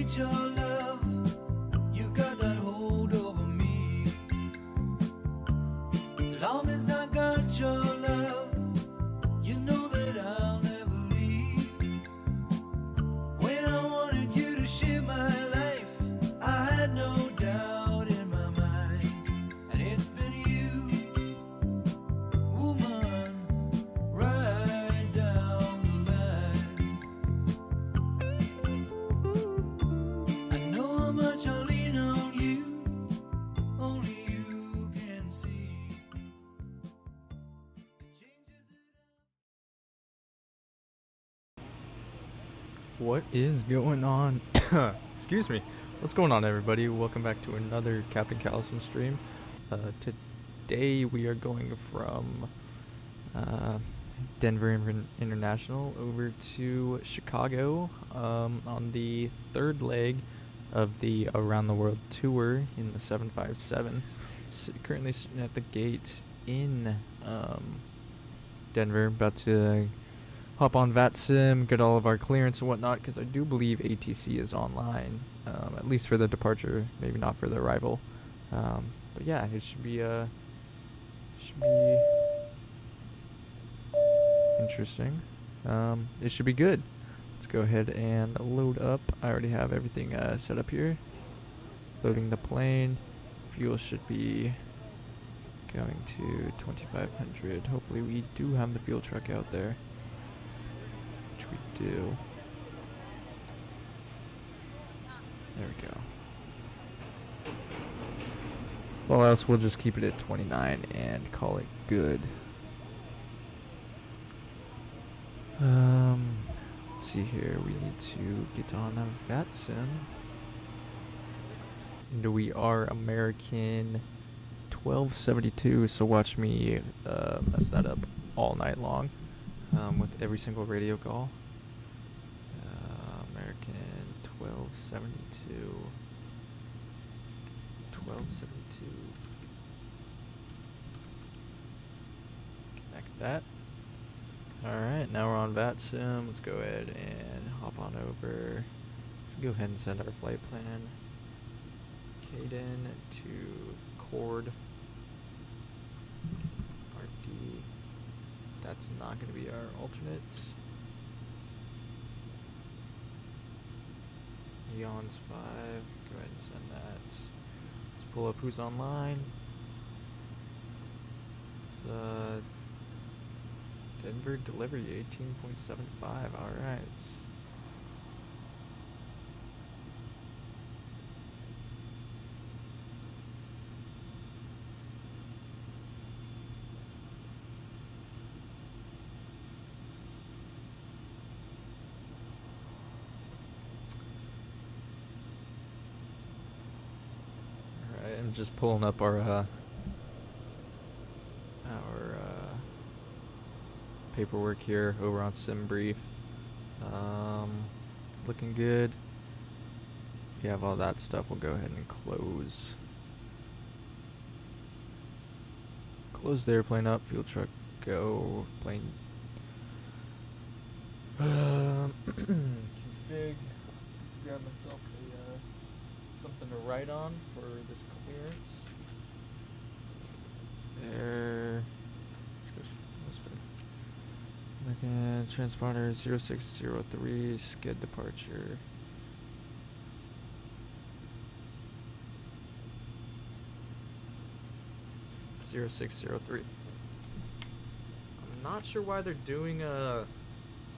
need your love. You got that hold over me. Long as I got your love, you know that I'll never leave. When I wanted you to share my life, I had no doubt in my mind. And it's been you, woman, right down the line. I know how much I lean on you, only you can see. The changes that What is going on? Excuse me. What's going on, everybody? Welcome back to another Captain Callison stream. Today we are going from Denver International over to Chicago on the third leg of the Around the World tour in the 757. Currently sitting at the gate in Denver, about to hop on VATSIM, get all of our clearance and whatnot, because I do believe ATC is online, at least for the departure, maybe not for the arrival. But yeah, it should be interesting. It should be good. Let's go ahead and load up. I already have everything set up here. Loading the plane. Fuel should be going to 2,500. Hopefully we do have the fuel truck out there. Which we do. There we go. Well, else we'll just keep it at 29 and call it good. Let's see here. We need to get on a VATSIM. And we are American 1272, so watch me mess that up all night long with every single radio call. American 1272. 1272. Connect that. Alright, now we're on VATSIM. Let's go ahead and hop on over. Let's go ahead and send our flight plan. KDEN-KORD. RD. That's not going to be our alternate. Eons 5. Go ahead and send that. Let's pull up who's online. It's Denver delivery 18.75. Alright. I'm just pulling up our paperwork here over on SimBrief. Looking good. We have all that stuff. We'll go ahead and close the airplane up. Fuel truck go. Plane config. Grab myself something to write on for this clearance. There. Okay, transponder 0603, skid departure. Zero 0603. I'm not sure why they're doing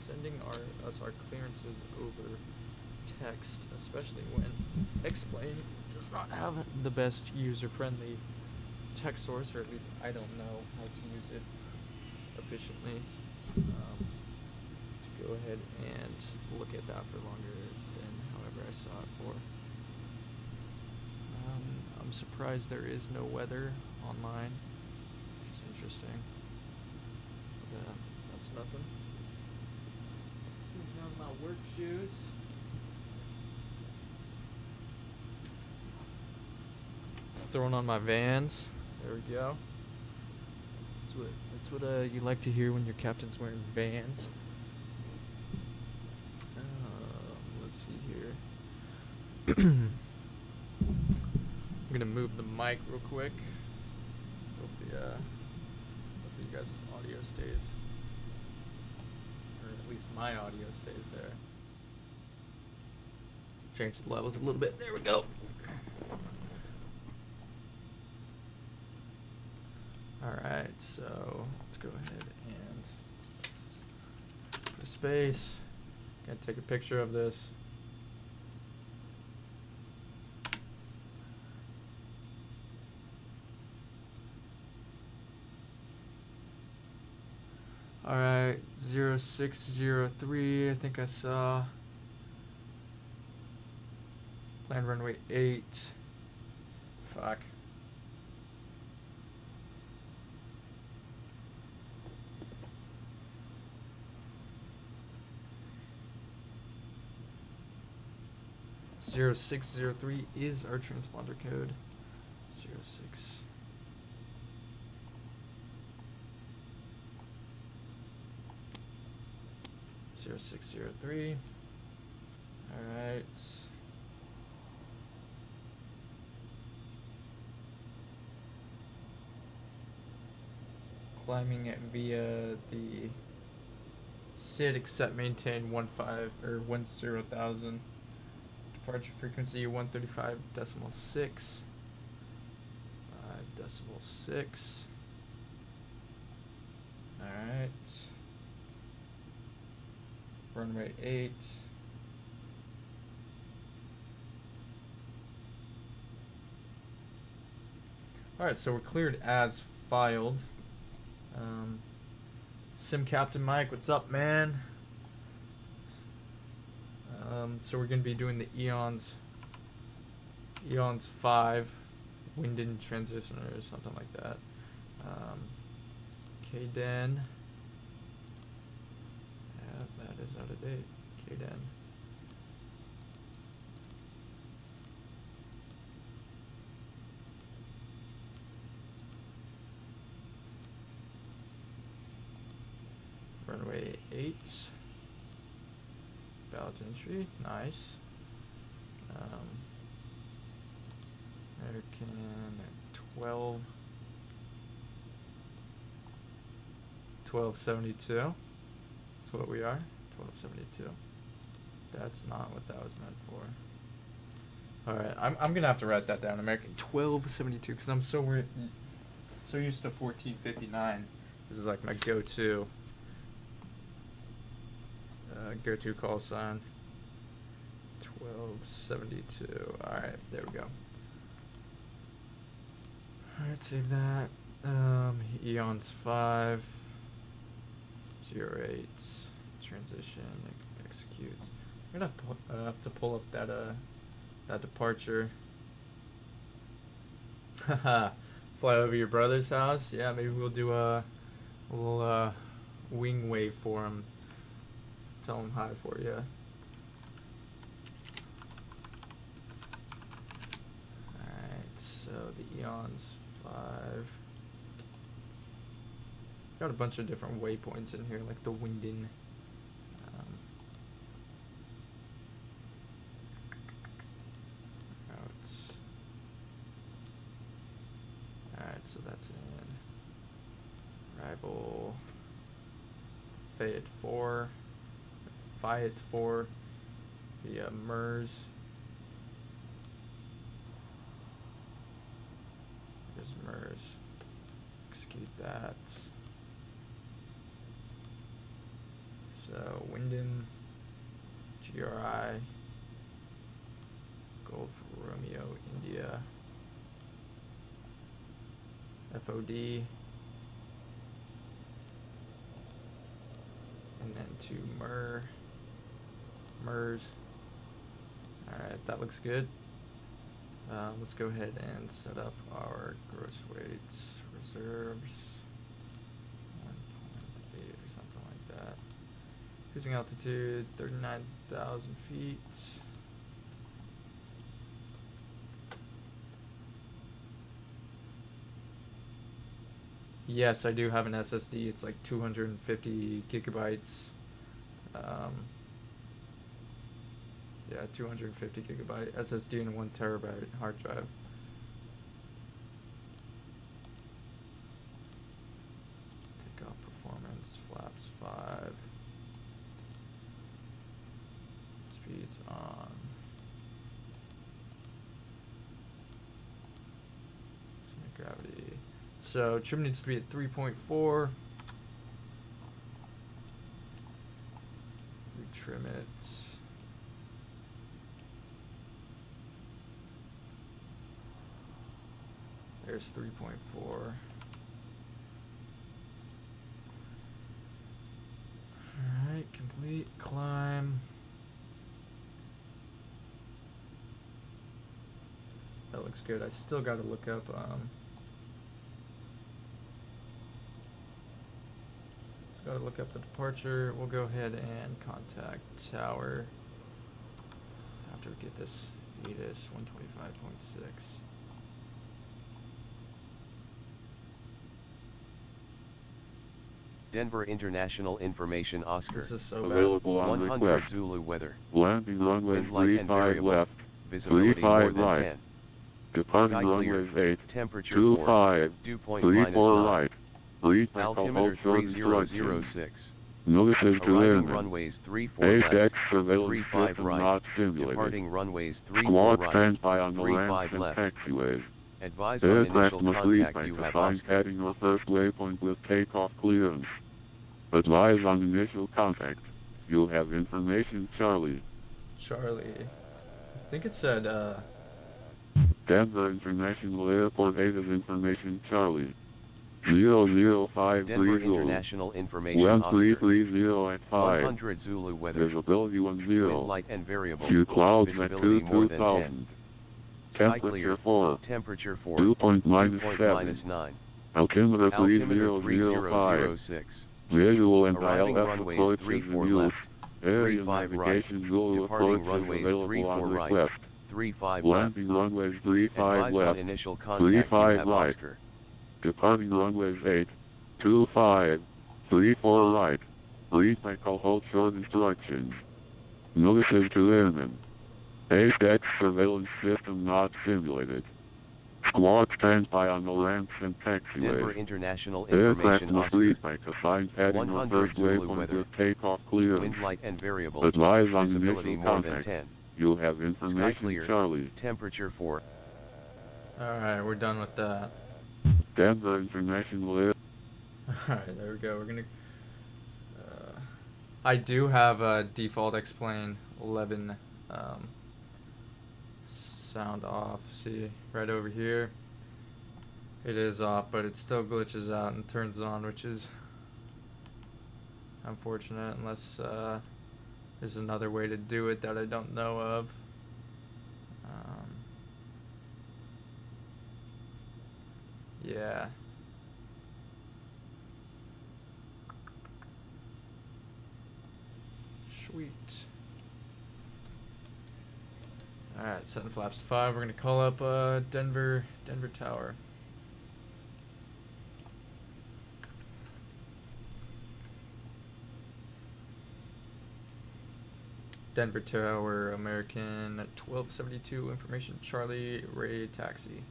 sending us our clearances over text, especially when X-Plane does not have the best user-friendly text source, or at least I don't know how to use it efficiently. To go ahead and look at that for longer than however I saw it for. I'm surprised there is no weather online. It's interesting. But, that's nothing. Putting on my work shoes. Throwing on my Vans. There we go. That's what you like to hear when your captain's wearing Vans. Let's see here. I'm gonna move the mic real quick. Hopefully you guys' audio stays, or at least my audio stays there. Change the levels a little bit. There we go. Alright, so let's go ahead and put a space. Gonna take a picture of this. Alright, 0603, I think I saw. Planned runway 8. Fuck. Zero 0603 is our transponder code. 06. 0603. Alright. Climbing it via the SID except maintain 10,000. Departure frequency 135.6. 5.6. Alright. Runway 8. Alright, so we're cleared as filed. Sim Captain Mike, what's up, man? So we're going to be doing the Eons 5 wind-in transitioner or something like that. KDEN. Yeah, that is out of date. KDEN. Runway 8. Valid entry. Nice. American 12. 1272. That's what we are. 1272. That's not what that was meant for. Alright, I'm gonna have to write that down. American 1272, because I'm so used to 1459. This is like my go-to call sign. 1272. Alright, there we go. Alright, save that. Eons 5. 08. Transition. Execute. I'm gonna have to pull up that departure. Haha. Fly over your brother's house? Yeah, maybe we'll do a little wing wave for him. Just tell him hi for you. Alright, so the Eons 5. Got a bunch of different waypoints in here, like the Winden. Alright, so that's in Arrival Fayette 4 via MERS. Here's MERS. Execute that. So Winden, GRI, Golf Romeo India, FOD, and then to MERS. Alright, that looks good. Let's go ahead and set up our gross weights reserves. 1.8 or something like that. Cruising altitude 39,000 feet. Yes, I do have an SSD. It's like 250 gigabytes. Yeah, 250 gigabyte SSD and 1 terabyte hard drive. Take off performance, flaps 5. Speeds on. Gravity. So trim needs to be at 3.4. We trim it. There's 3.4. Alright, complete climb. That looks good. I still gotta look up gotta look up the departure. We'll go ahead and contact tower after we get this ATIS 125.6. Denver International Information Oscar. This is so bad. Available on 100 request. Zulu weather. Landing runway Wind light and 35 variable. left. Visibility more 35 than right. 10. Departing Sky clear. runways 8. Temperature 25. 4. Dew point -9. 34 right. Lead by Altimeter Call 3006. 3006. Notices to Arriving airmen. runways 34 ASX left. surveillance 35 system right. not simulated. Departing runways 34 Squad right. standby on the 35 ramps and left. taxiways. Advise on Aircraft initial must lead contact by you have defined Oscar. heading or first waypoint with takeoff clearance. Advise on initial contact. You'll have information, Charlie. Charlie. I think it said, Denver International Airport 8 is information, Charlie. 00530. Denver International Information Oscar. 1330 at 5. 100 Zulu weather. Visibility 10. Wind light and variable. Few clouds at Visibility more than 10. 2000. Sky Temperature clear. 4. Temperature 4. Dew point Dew minus point 7. -9. Altimeter Altimeter 3005. 3006. Visual and Arriving ILS runways approach is 34 reviewed. left. Area 35 right. navigation Zulu Departing approach is runways available 34 on right. request. 35 left. Landing runways 35 Advise on left. initial contact you 35 have right. Oscar. Departing runways 8, 25, 34 right. Lead by call hold short instructions. Notices to airmen. ASX surveillance system not simulated. Squad standby on the ramps and Denver taxiways. International Aircraft Information must Oscar. lead by defined heading or 100 first Zulu waypoint weather. with takeoff clearance. Wind light and variable. Advise on Visibility initial more than contact. 10. You'll have Sky information, clear. Charlie. Temperature 4. alright, we're done with that. Denver International Air. Alright, there we go. We're gonna. I do have a default explain 11 sound off. See, right over here. It is off, but it still glitches out and turns on, which is unfortunate unless there's another way to do it that I don't know of. Yeah. Sweet. Alright, setting flaps to 5. We're gonna call up Denver Tower. Denver Tower, American 1272, information Charlie, Ray, taxi.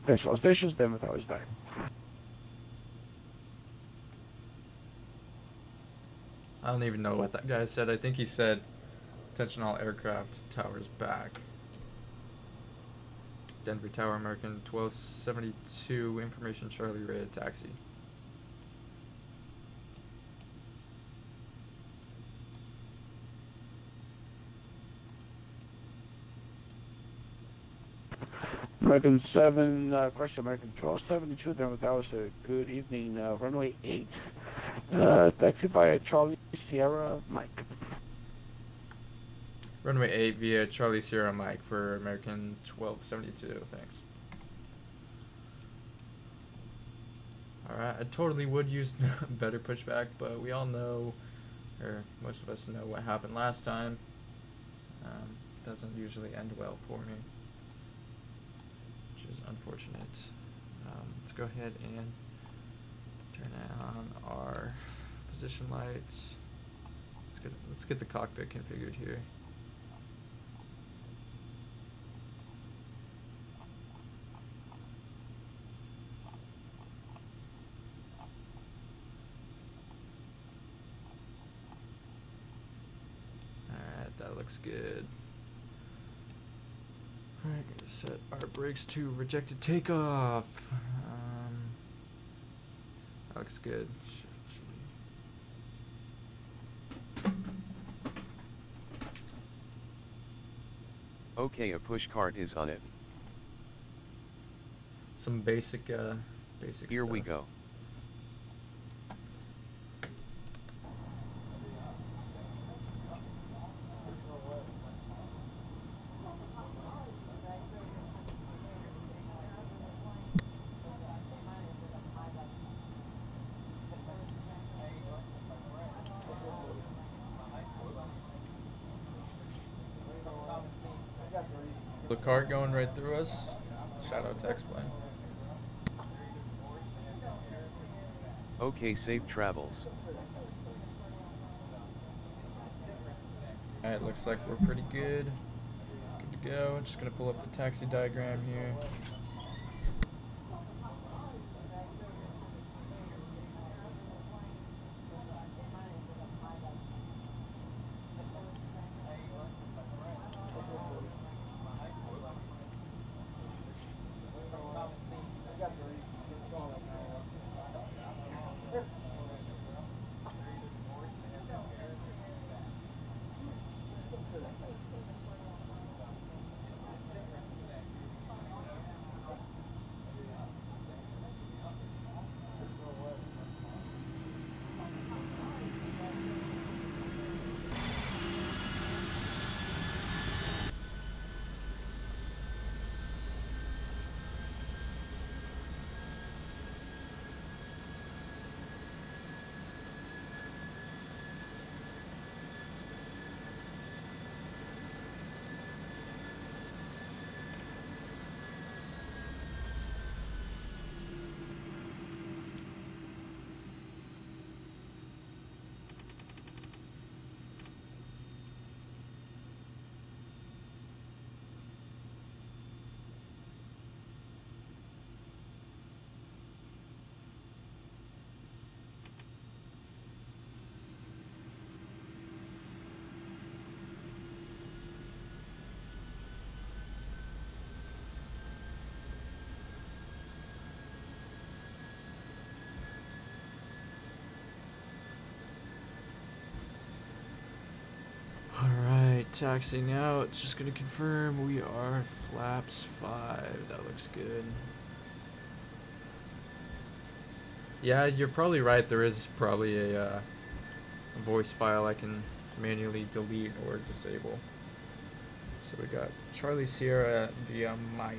Visual stations, Denver Tower is back. I don't even know what that guy said. I think he said, attention all aircraft, towers back. Denver Tower, American 1272, information Charlie, Ray, taxi. American 7, question American 1272, Denver Tower, good evening, runway 8. Taxi by Charlie Sierra Mike. Runway 8 via Charlie Sierra Mike for American 1272. Thanks. Alright, I totally would use better pushback, but we all know, or most of us know what happened last time. Doesn't usually end well for me, which is unfortunate. Let's go ahead and turn on our position lights. Let's get the cockpit configured here. Alright, that looks good. Alright, gonna set our brakes to rejected takeoff. That looks good. Okay, a push cart is on it. Some basic Here we stuff. go. The cart going right through us. Shout out to X-Plane. Okay, safe travels. Alright, looks like we're pretty good. Good to go. Just gonna pull up the taxi diagram here. Alright, taxiing out. Just gonna confirm we are flaps 5. That looks good. Yeah, you're probably right. There is probably a voice file I can manually delete or disable. So we got Charlie Sierra via Mike.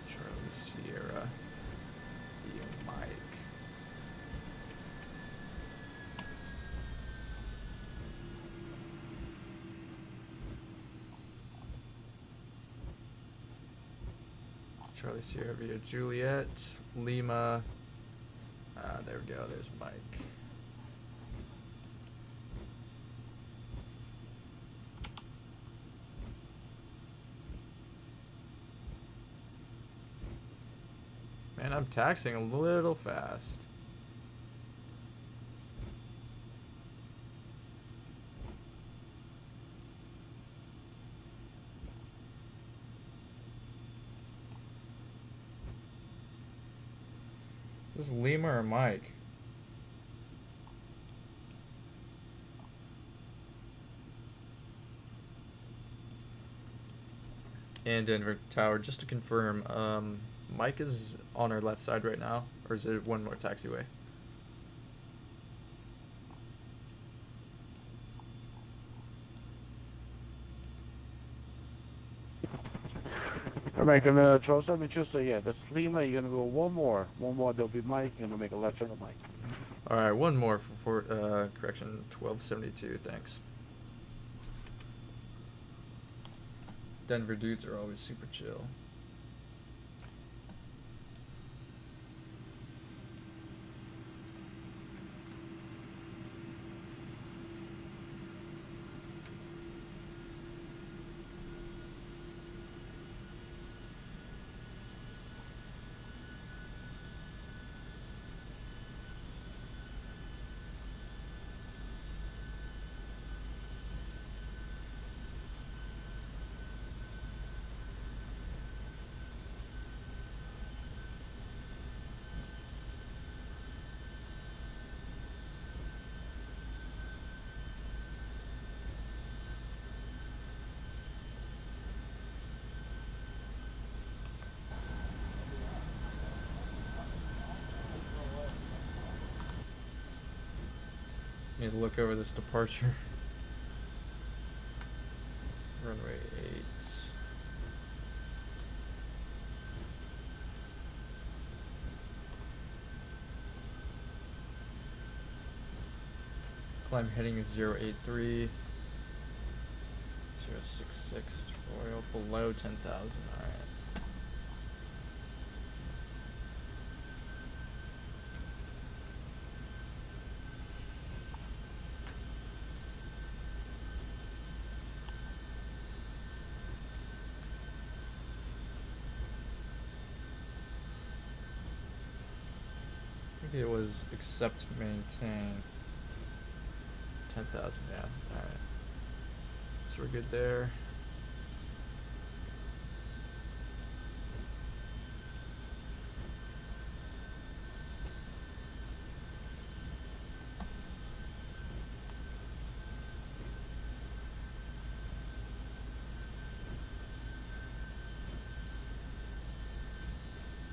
Charlie Sierra via Mike. Charlie Sierra via Juliet, Lima. There we go. There's Mike. Man, I'm taxiing a little fast. Is this Lima or Mike? And Denver Tower, just to confirm, Mike is on our left side right now, or is it one more taxiway? American 1272, so yeah, that's Lima. You're gonna go one more. There'll be Mike. You're gonna make a left turn on Mike. All right, one more for correction 1272. Thanks. Denver dudes are always super chill. Need to look over this departure. Runway 8. Climb heading is 083. 066. Oil below 10,000. Alright. I think it was accept maintain 10,000. Yeah, alright. So we're good there.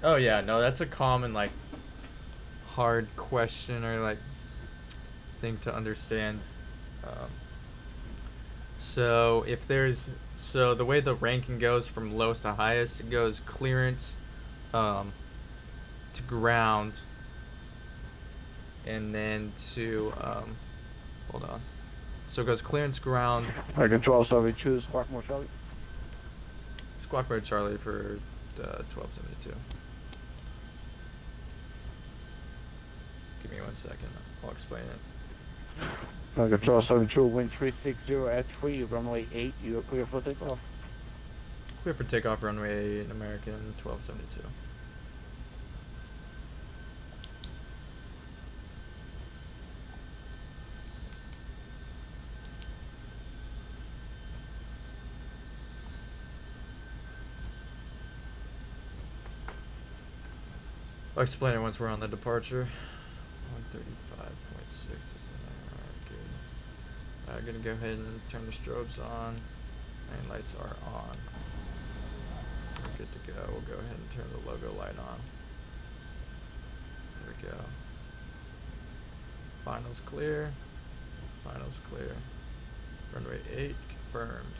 Oh yeah, no, that's a common like hard question or like thing to understand. So if there's the way the ranking goes from lowest to highest, it goes clearance to ground, and then to hold on. So it goes clearance, ground. American 1272, Squawk More Charlie. Squawk Mode Charlie for 1272. Give me 1 second. I'll explain it. American 1272, wind 360 at 3, runway 8. You are clear for takeoff. Clear for takeoff, runway 8, American 1272. I'll explain it once we're on the departure. 135.6 is in there. Alright, good. I'm gonna go ahead and turn the strobes on. And lights are on. We're good to go. We'll go ahead and turn the logo light on. There we go. Finals clear. Finals clear. Runway 8 confirmed.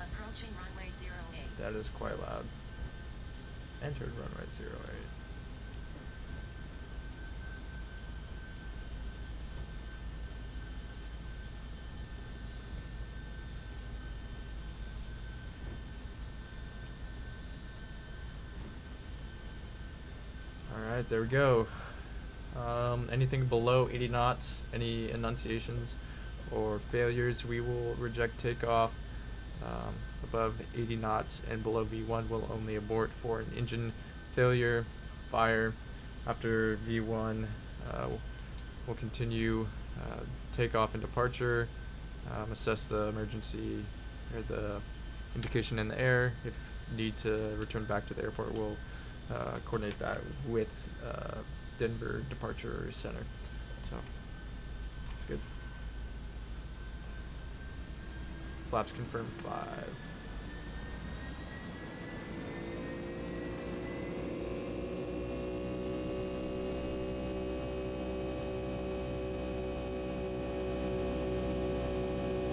Approaching runway 08. That is quite loud. Entered runway 08. Alright, there we go. Anything below 80 knots, any enunciations or failures, we will reject takeoff. Above 80 knots and below V1 will only abort for an engine failure, fire. After V1, we'll continue takeoff and departure, assess the emergency or the indication in the air. If need to return back to the airport, we'll coordinate that with Denver Departure Center. So, it's good. Flaps confirmed 5.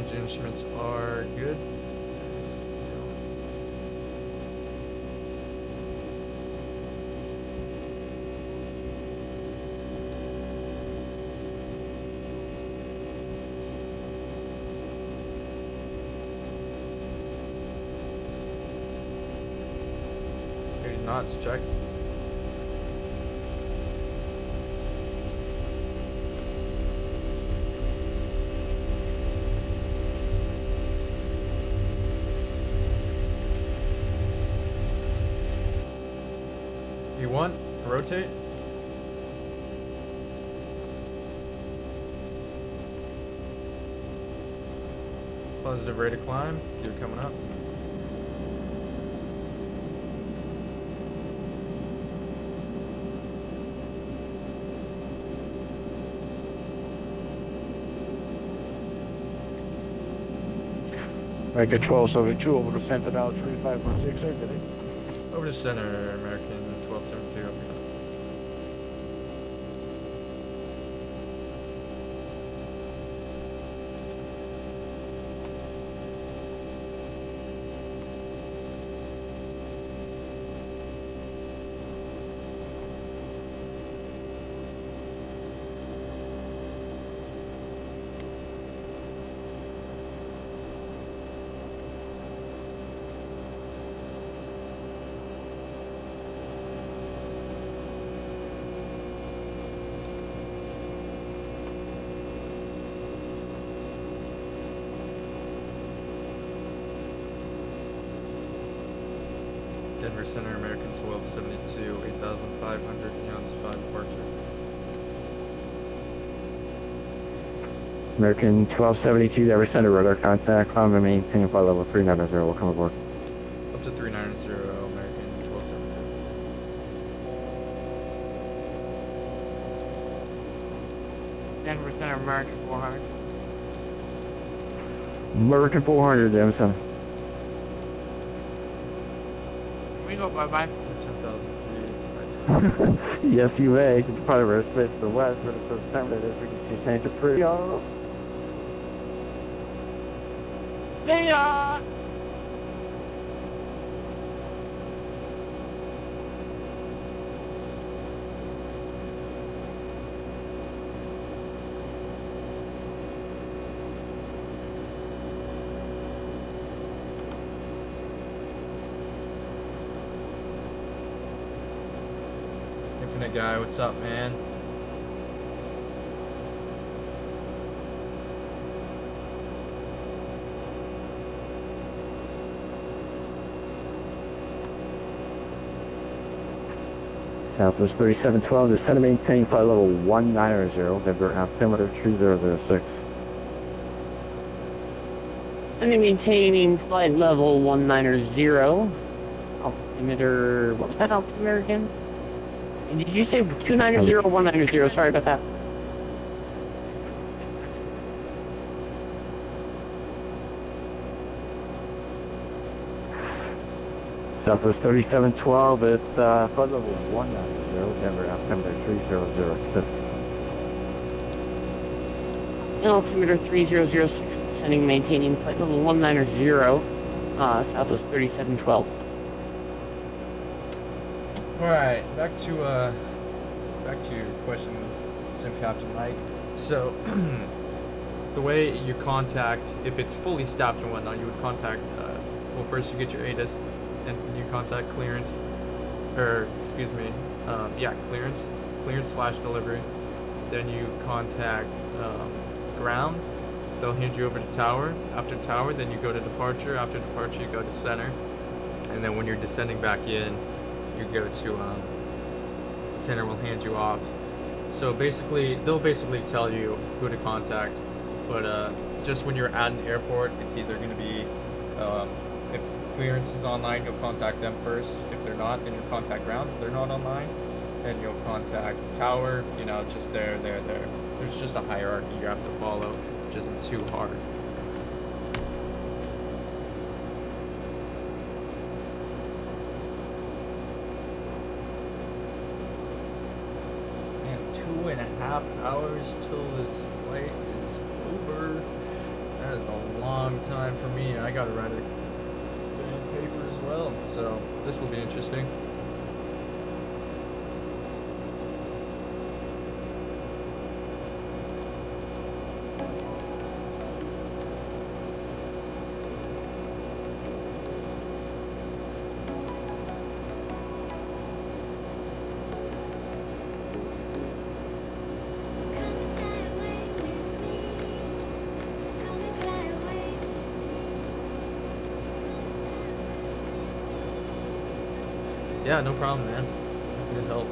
Engine instruments are good. Maybe knots checked. You want rotate? Positive rate of climb. Keep it coming up. American 1272 over to Santa Dial 3516, sir. Good day. Over to center, American 1272. Up here. Denver Center, American 1272, 8,500 units, 5 departure. American 1272, Denver Center, radar contact, climb and maintain flight level 390, welcome aboard. Up to 390, American 1272. Denver Center, American 400. American 400, Denver Center. We go bye-bye. 10,000 feet. Right, Yes, you may. It's part of our space to the west, but it's the center of this. We can see Santa pretty off. See ya! Infinite guy, what's up, man? Southwest 3712, descend and maintain flight level 190, Denver altimeter 3006. And maintaining flight level 190. Altimeter, what was that altimeter again? Did you say 290 or 190? Sorry about that. Southwest 3712, it's flight level 190, Denver altimeter 3006. Altimeter 3006, descending, maintaining flight level 190, Southwest 3712. Alright, back to your question, Sim Captain Mike. So, the way you contact, if it's fully staffed and whatnot, you would contact, well, first you get your ATIS, then you contact clearance, or, excuse me, clearance/delivery. Then you contact ground, they'll hand you over to tower. After tower, then you go to departure. After departure, you go to center. And then when you're descending back in, you go to center, will hand you off. So basically, they'll basically tell you who to contact, but just when you're at an airport, it's either going to be, if clearance is online, you'll contact them first. If they're not, then you'll contact ground. If they're not online, then you'll contact tower, you know, just there. There's just a hierarchy you have to follow, which isn't too hard. Man, 2.5 hours till this flight is over. That is a long time for me. I gotta write a damn paper as well, so this will be interesting. Yeah, no problem, man. Good help.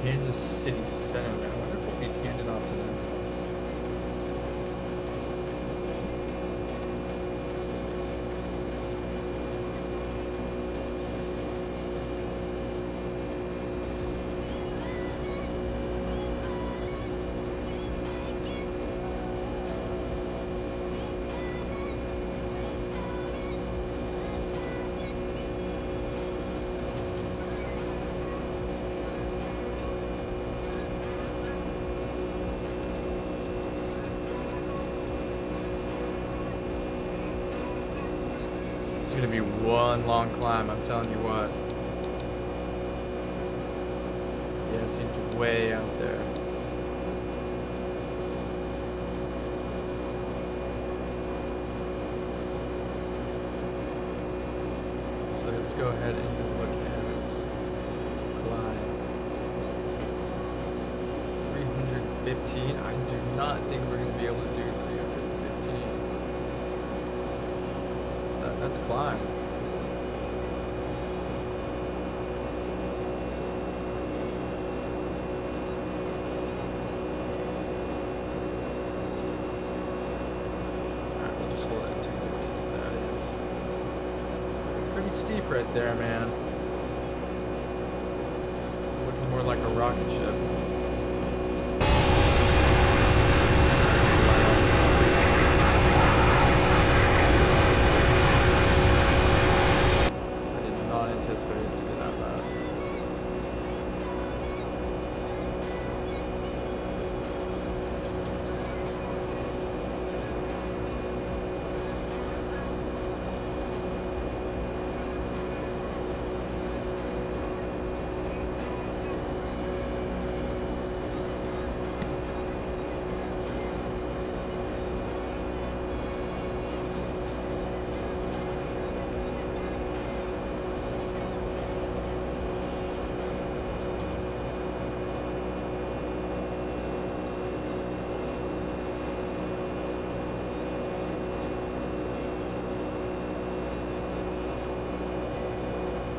Kansas City Center, man. I wonder if we'll be handed off to them. It's gonna be one long climb, I'm telling you what. Yeah, see, it's way out there. So let's go ahead and look at it. Climb. 315. I do not think we're gonna be able to do 315. That's climb. Alright, we'll just hold it at 215. That is pretty steep right there, man. Looking more like a rocket ship.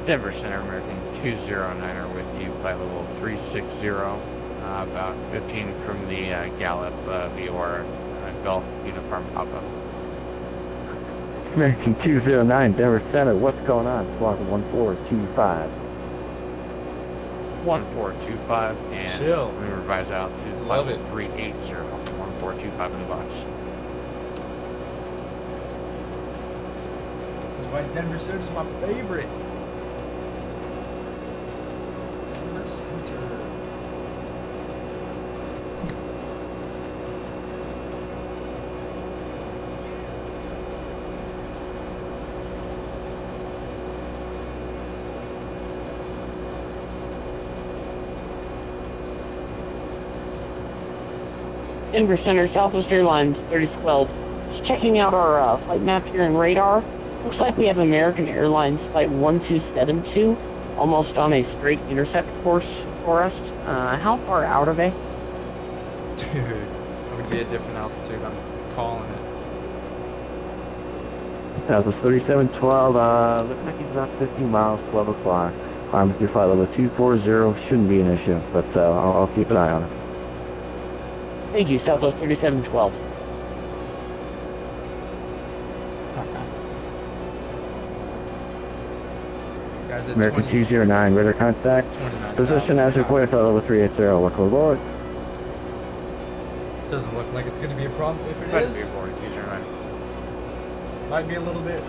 Denver Center, American 209er with you, flight level 360, about 15 from the Gallup VOR Golf Uniform Papa. American 209, Denver Center, what's going on? Squawk 1425. 1425, and Chill. we revise out to Love flight it. 380, 1425 in the box. This is why Denver Center is my favorite. Denver Center. Denver Center, Southwest Airlines 3012. Just checking out our flight map here in radar. Looks like we have American Airlines flight 1272, almost on a straight intercept course for us. How far out are they? Dude, it would be a different altitude. I'm calling it. Southwest 3712, looks like he's about 15 miles, 12 o'clock. Climb with your flight level 240, shouldn't be an issue, but I'll keep an eye on it. Thank you, Southwest 3712. Guys at American 20 209, radar contact. 29,000. Position as reported, flight level 380, welcome aboard. Doesn't look like it's going to be a problem. If it Might is, be aboard 209. might be a little bit.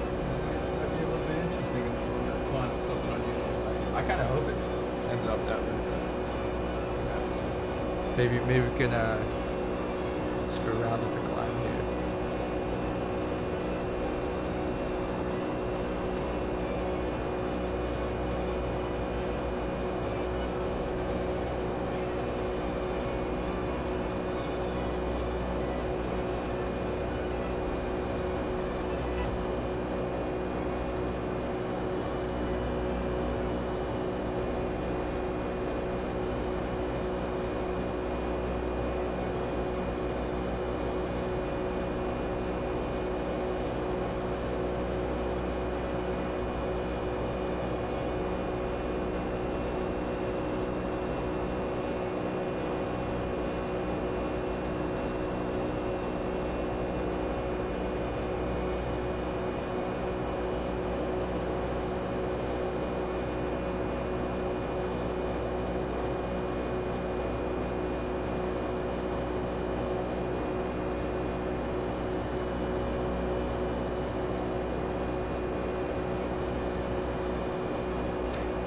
I kind of hope it ends up that way. Maybe we can screw around with the climb here.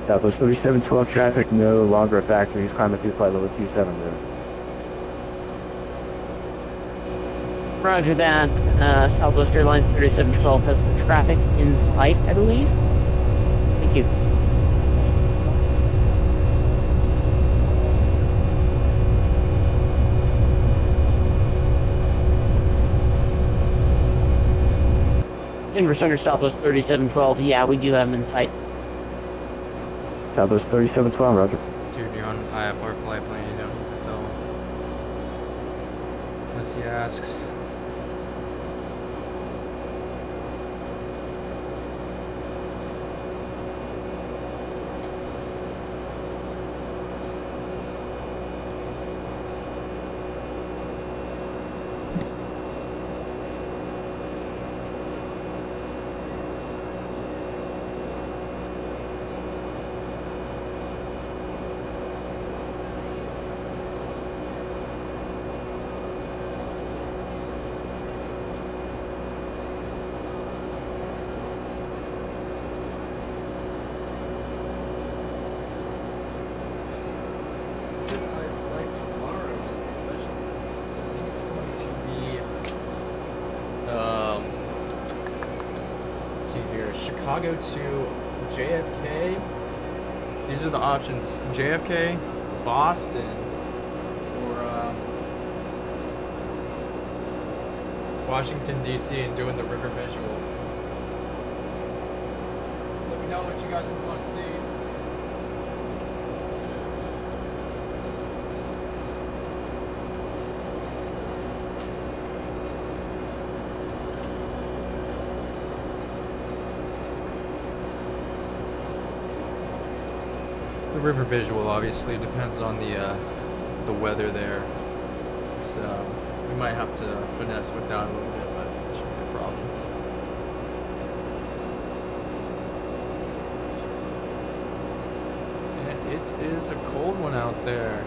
Southwest 3712 traffic, no longer a factor. He's climbing through flight level 27 there. Roger that. Southwest Airlines 3712 has the traffic in sight, I believe. Thank you. Denver Center, Southwest 3712. Yeah, we do have them in sight. Southwest 3712, roger. Dude, you're on IFR flight plan, you don't need to tell him. Unless he asks. Chicago to JFK. These are the options: JFK, Boston, or Washington DC, and doing the river visual. Let me know what you guys would want to see. The river visual obviously depends on the weather there, so we might have to finesse with that a little bit, but it shouldn't be a problem. And it is a cold one out there.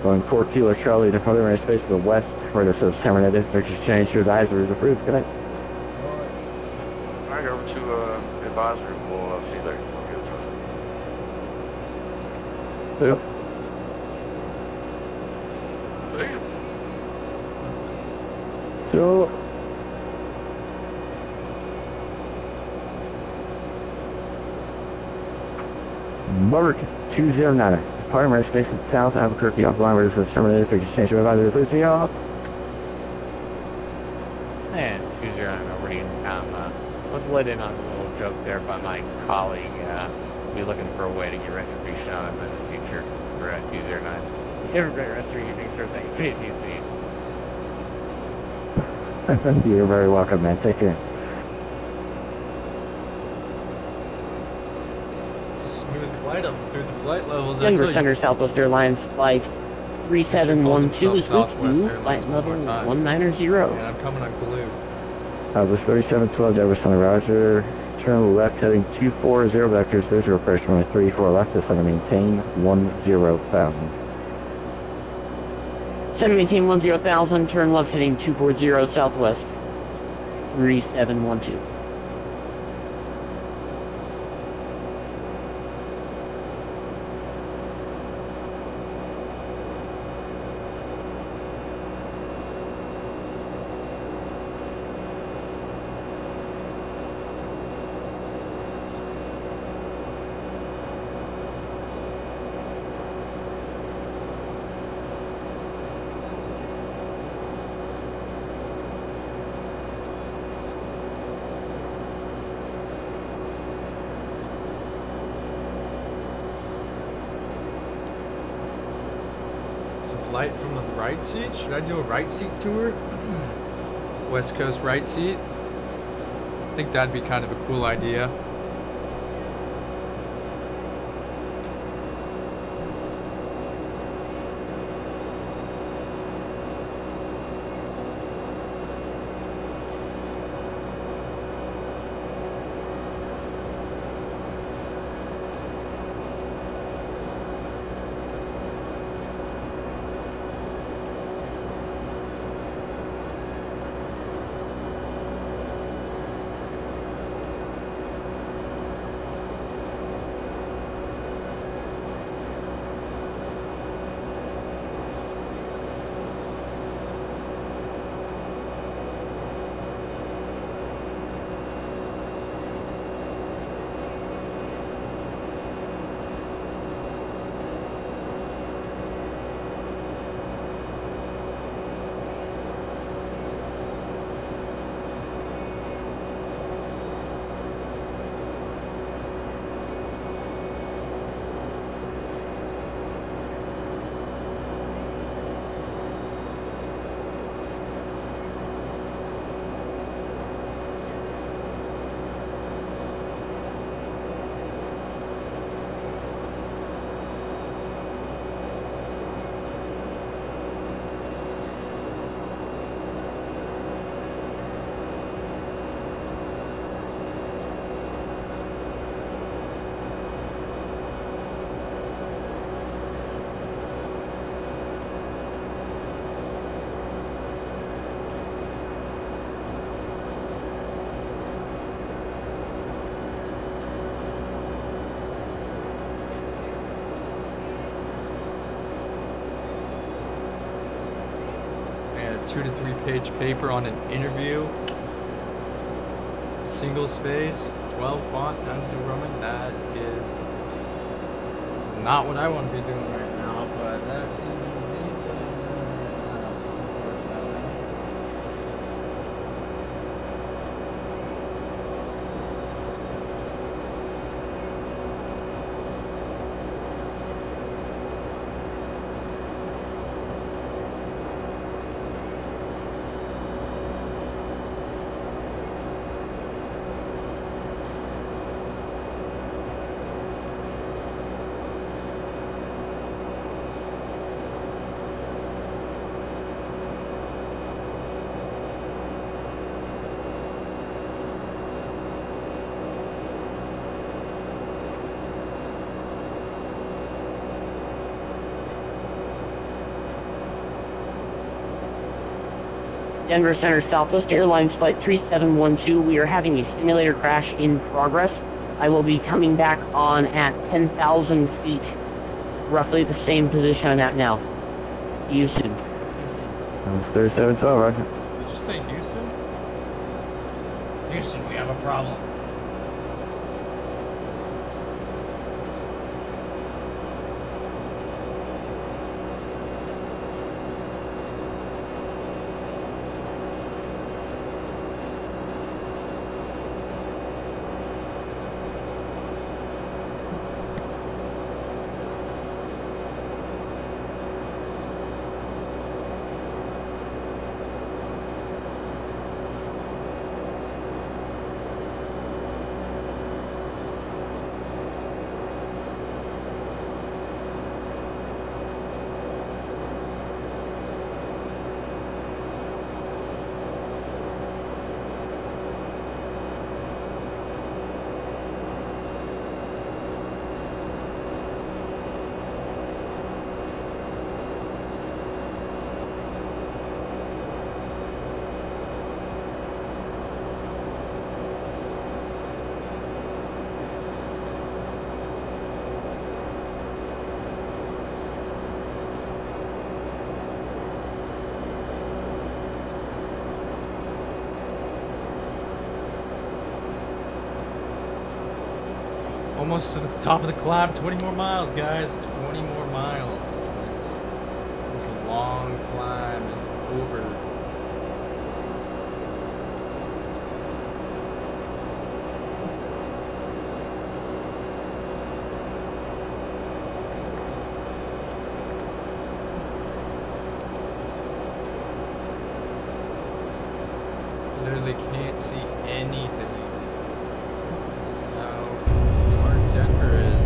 Going 4 Kilo Charlie, departing runway space to the west, for the San Bernardino District Exchange. Your advisory is approved. Good night. Alright, over to advisory. We'll see you later. Yep. So, Mark 209er. Departing runway space to south Albuquerque offline where this is San Bernardino District Exchange. Your advisory is approved. See y'all. And 209 over to you. Was let in on a little joke there by my colleague. We'll be looking for a way to get retribution on him in the future for 209. Have a great rest of your evening, sir. Thank you. You're very welcome, man. Take care. It's a smooth flight up through the flight levels. Denver Center, Southwest Airlines Flight 3712 is with you, Southwest flight Airlines level one more time. 190. And I'm coming on glue. Southwest 3712, Denver Center, roger. Turn left heading 240, vectors 0, approach runway 34 left, descend and maintain 10,000. Descend and maintain 10,000, turn left heading 240 Southwest 3712. Flight from the right seat? Should I do a right seat tour? West Coast right seat? I think that'd be kind of a cool idea. And a 2 to 3 page paper on an interview. Single space, 12 font, Times New Roman. That is not what I want to be doing right now, but that is indeed what I'm doing right now. Of course not. Denver Center, Southwest Airlines Flight 3712. We are having a simulator crash in progress. I will be coming back on at 10,000 feet, roughly the same position I'm at now. Houston. 3712, roger. Did you say Houston? Houston, we have a problem. Almost to the top of the climb. 20 more miles, guys. 20 more miles. This long climb is over. Literally can't see anything. This is how dark Denver is.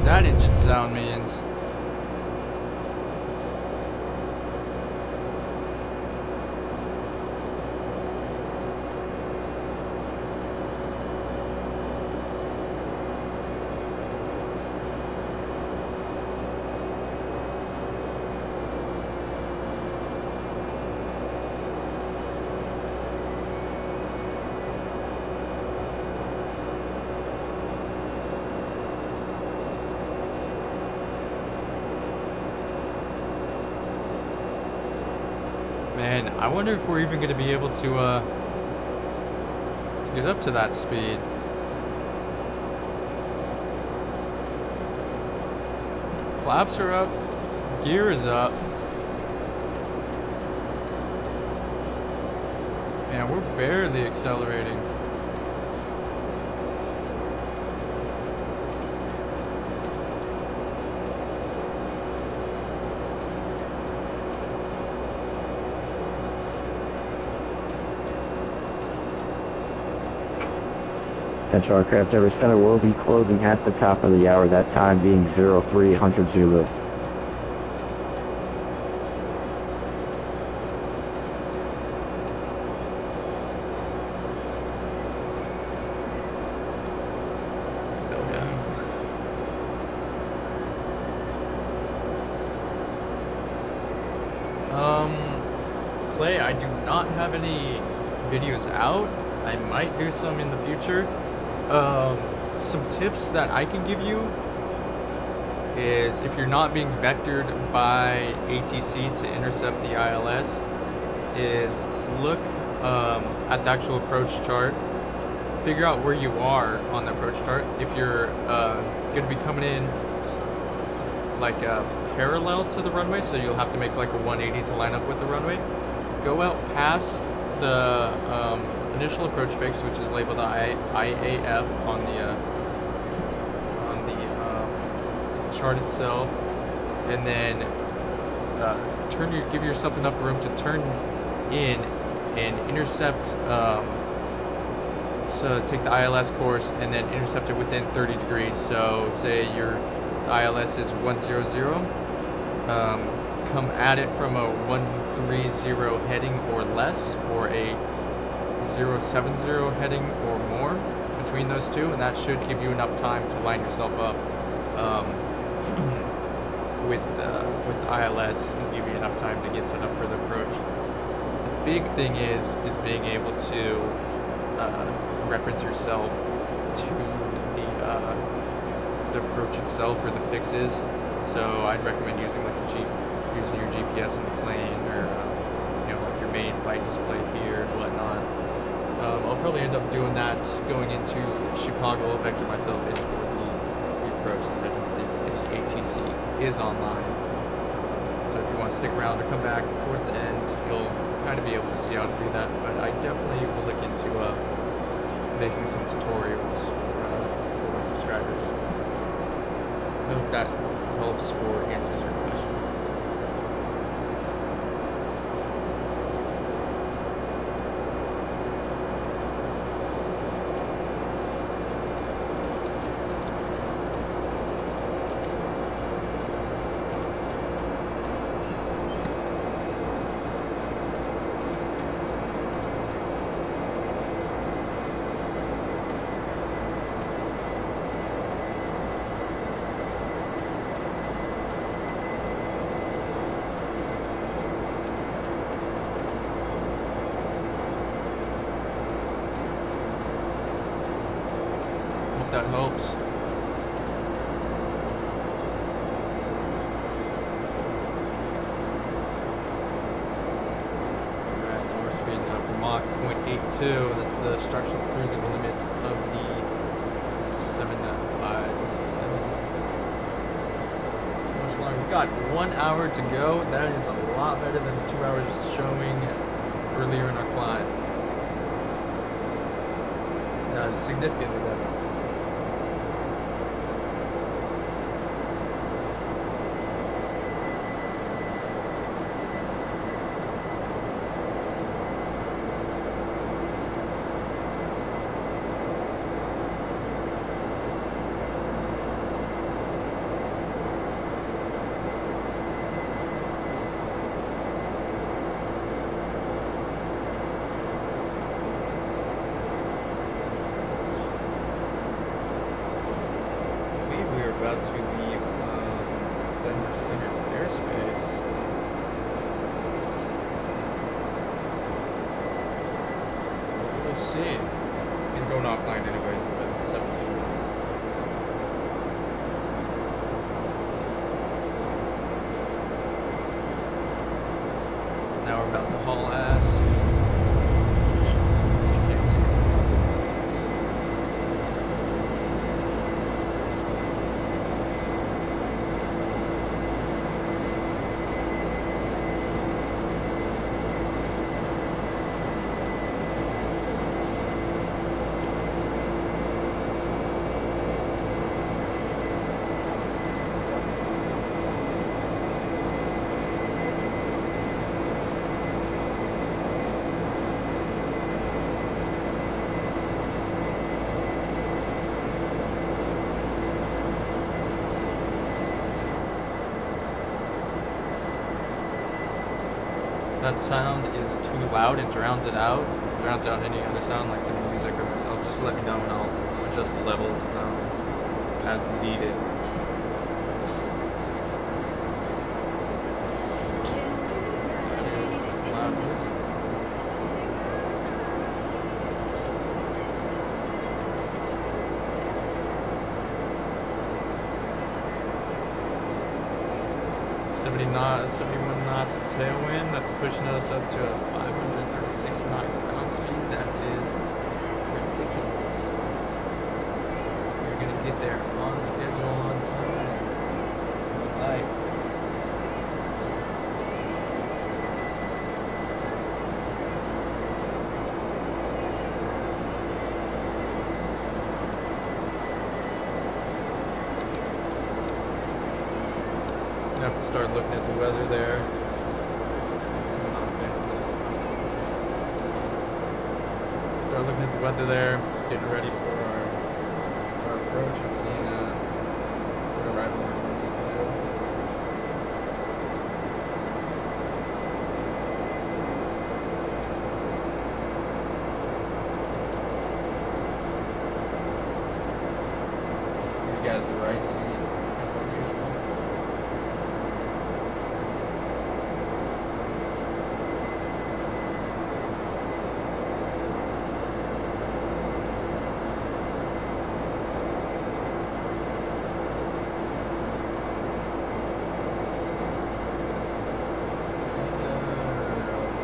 That engine sound means. Man, I wonder if we're even going to be able to get up to that speed. Flaps are up, gear is up. Man, we're barely accelerating. Central Aircraft Service Center will be closing at the top of the hour, that time being 0300 Zulu. Clay, I do not have any videos out. I might do some in the future. Some tips that I can give you is if you're not being vectored by ATC to intercept the ILS, is look at the actual approach chart, figure out where you are on the approach chart. If you're going to be coming in like parallel to the runway, so you'll have to make like a 180 to line up with the runway. Go out past the initial approach fix, which is labeled IAF on the chart itself, and then give yourself enough room to turn in and intercept. So take the ILS course and then intercept it within 30 degrees. So say your ILS is 100, come at it from a 130 heading or less, or a 070 heading or more, between those two, and that should give you enough time to line yourself up with the ILS and give you enough time to get set up for the approach. The big thing is being able to reference yourself to the approach itself or the fixes. So I'd recommend using like using your GPS in the plane, or you know, like your main flight display here and whatnot. I'll probably end up doing that going into Chicago. I'll vector myself in for the approach, since I don't think any ATC is online. So if you want to stick around or come back towards the end, you'll kind of be able to see how to do that. But I definitely will look into making some tutorials for my subscribers. I hope that helps or answers your question. That helps. Alright, now we're speeding up Mach 0.82. That's the structural cruising limit of the 757. Much longer. We've got 1 hour to go. That is a lot better than the 2 hours showing earlier in our climb. That is significantly better. About to leave Denver Center's airspace. We'll see. He's going offline anyways within 17 minutes. Now we're about to haul ass. You can't see it. That sound is too loud and drowns it out. Drowns out any other sound like the music or myself. Just let me know and I'll adjust the levels as needed. That is loud music. Knots, 71 knots of tailwind. That's pushing us up to a 536 knot ground speed. That is ridiculous. We're gonna get there on schedule, on time. I Start looking at the weather there. Start looking at the weather there, getting ready for our approach and seeing what arrival we're going to do. You guys the right seat. It's kind of unusual.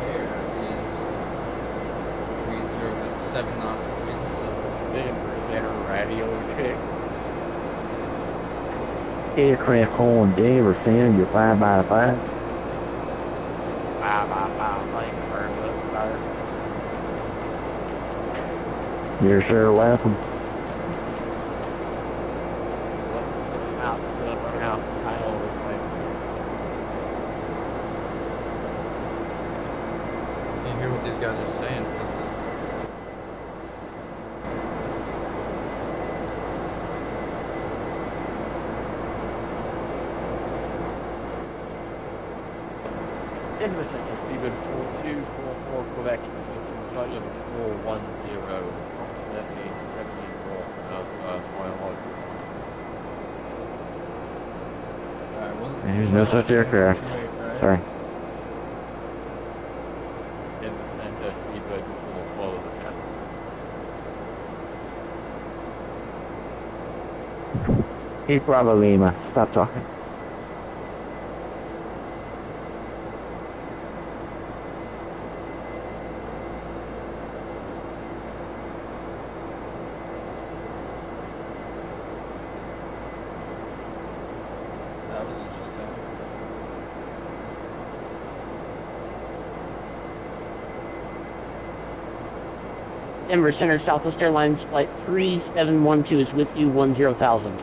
Air is 7 knots of wind, so Center radio check. Aircraft calling Denver, Center, you're 5x5. 5x5 lane firm up there. Yes, sir, welcome. Out up now. I always like. you hear what these guys are saying. Denver Center, Stephen 4244 Quebec, flight level 410, approximately 74 miles. There's no such aircraft. Sorry. Denver Center, Stephen 440. Hey, Bravo Lima, stop talking. That was interesting. Denver Center, Southwest Airlines Flight 3712 is with you, 10,000.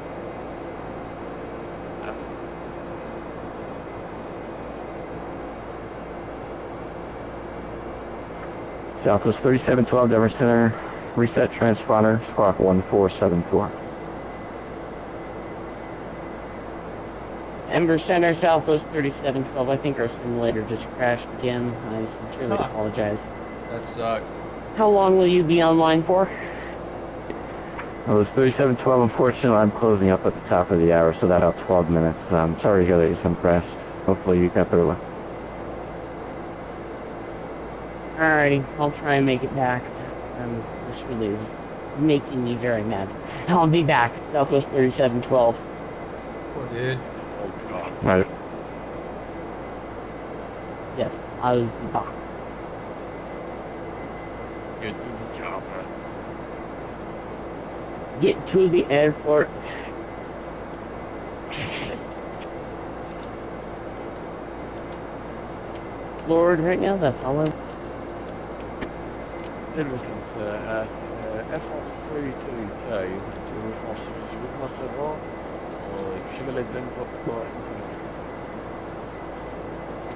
Southwest 3712, Denver Center, reset transponder, squawk 1474. Denver Center, Southwest 3712. I think our simulator just crashed again. I sincerely apologize. That sucks. How long will you be online for? Well, it's 3712, unfortunately, I'm closing up at the top of the hour, so that's about 12 minutes. I'm sorry to hear that you're compressed. Hopefully you got through it. Alrighty, I'll try and make it back. This really is making me very mad. I'll be back. Southwest 3712. Poor dude. Right. Yes, I'll be back. Good job, Get to the airport. Lord, right now, that's all I'm... Denver Center, F32K, with myself on.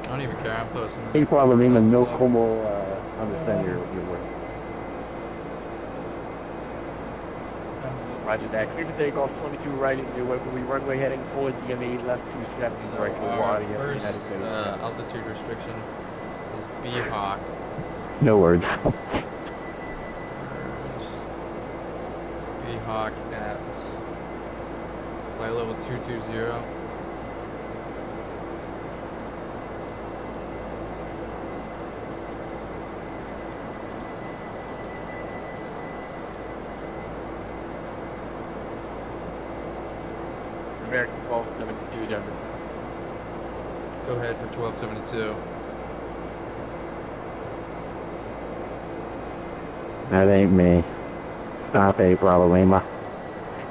I don't even care. I'm posting Hey, it. Bravo Lima, no como, understand your work. Roger that. Clear to take off 22 right into your weaponry runway heading towards the M8 left 27 So directly our wide of the first United States. altitude restriction is B-Hawk. No words. B-Hawk at flight level 220. American 1272 Denver. Go ahead for 1272. That ain't me. Stop, A, Bravo Lima.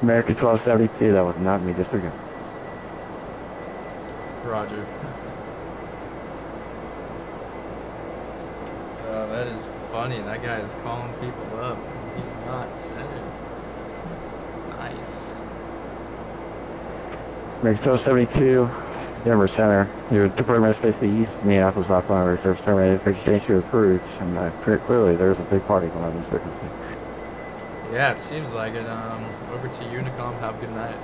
American 1272, that was not me, disregard. Roger. That is funny. That guy is calling people up. He's not centered. Nice. American 1272, Denver Center. Your Department of Space East, Minneapolis, Rockland Reserve terminated. Exchange to recruits, and clearly there's a big party going on in this frequency. Yeah, it seems like it. Over to Unicom. Have a good night.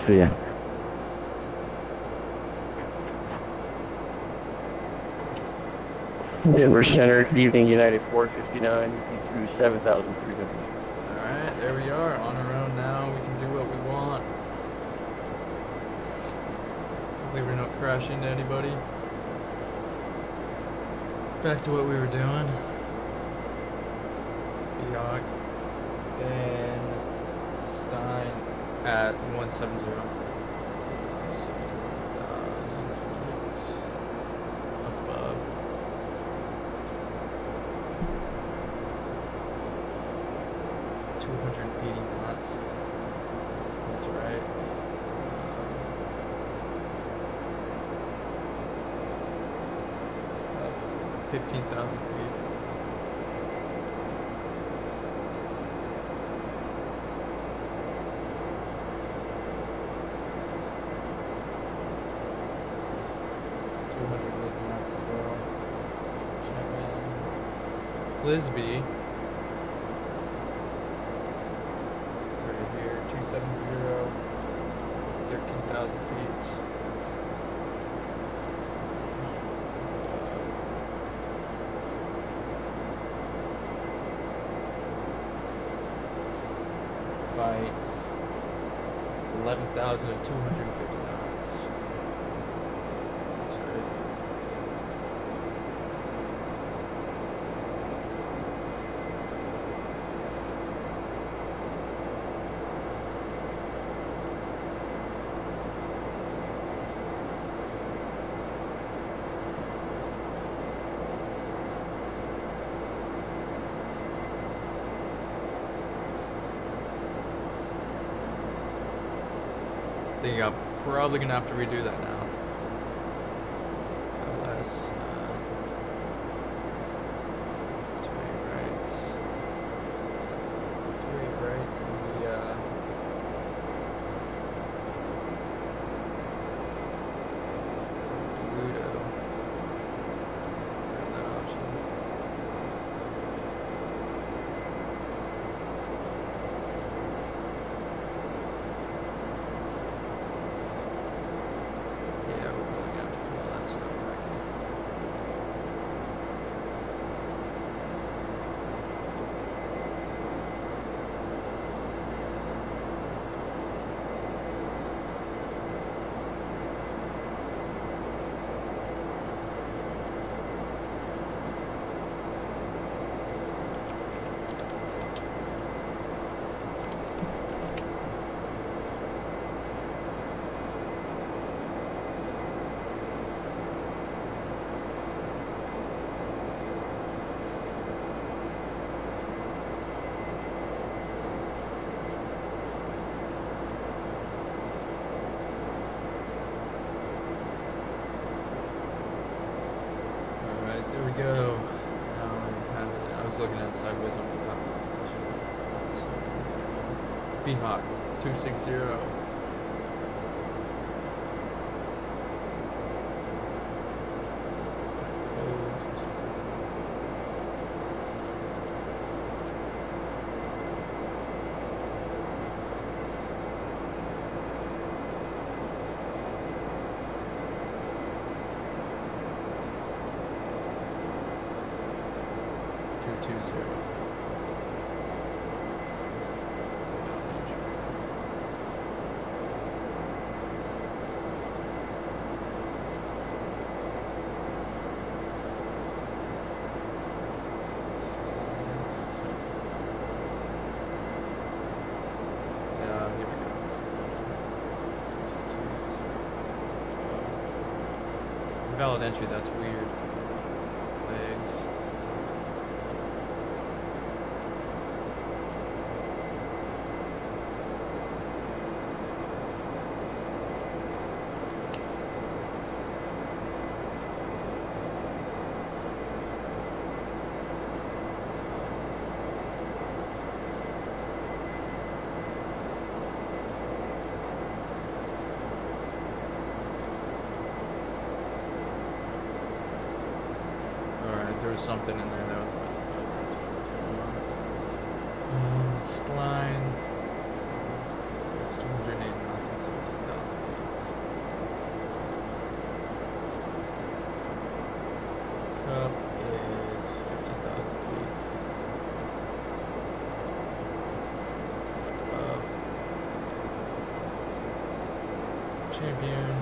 See ya. Denver Center, good evening, United 459, through 7,300. Alright, there we are. On our own now. We can do what we want. Hopefully we're not crashing into anybody. Back to what we were doing. Bjork and Stein at 170. 17,000 feet above. Knots. That's right. 15,000 feet. Knots as well. Lisby. Right here, 270, 13,000 feet. Fight 11,250 knots. That's right. I think I'm probably gonna have to redo that now. LS, 2 right. 2 right to the, Ludo. Got that option. Yeah, we're probably gonna have to put all that stuff back in. Alright, there we go. Now I have it. I was looking at it sideways on the top. B-Hawk 260. Valid entry, that's weird. Legs. was something in there that was messing up. That's what was going on. It's line. It's 280 knots and 17,000 feet. Cup is 50,000 feet. Champion.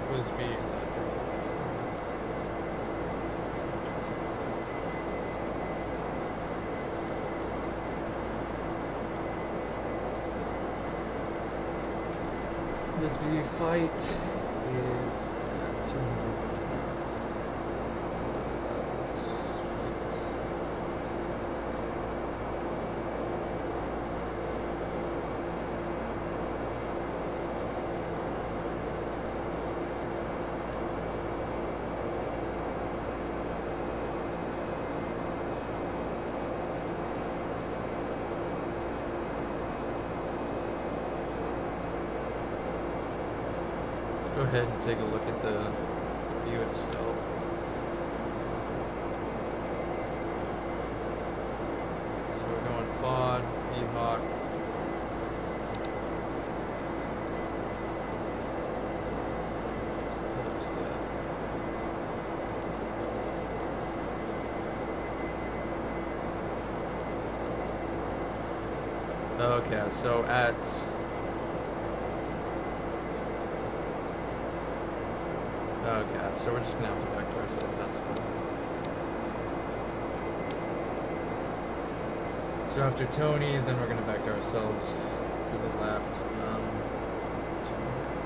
Wisby is at 30,000. Wisby fight is at 250 knots. Go ahead and take a look at the view itself. So we're going FOD, VHawk. Okay, so at okay, so we're just gonna have to vector ourselves, that's fine. So after Tony, then we're gonna vector ourselves to the left. 2 minutes.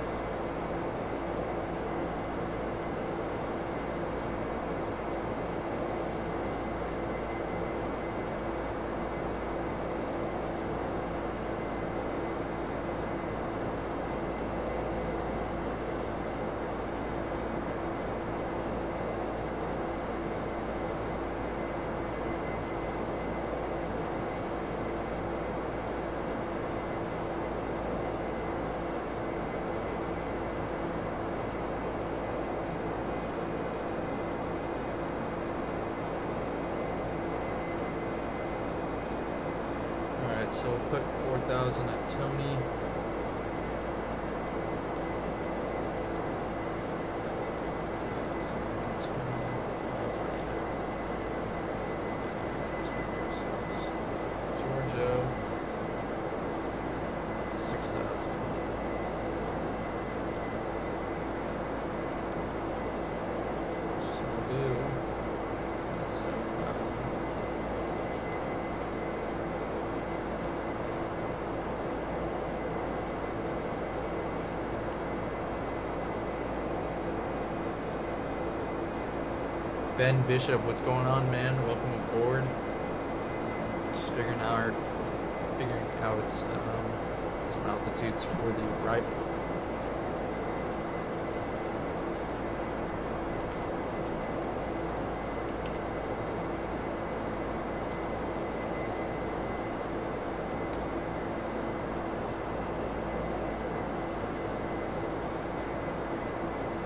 So we'll put 4,000 at Tony. Georgia, 6,000. So we'll do 7,000. Ben Bishop, what's going on, man? Welcome aboard. Just figuring out some altitudes for the right.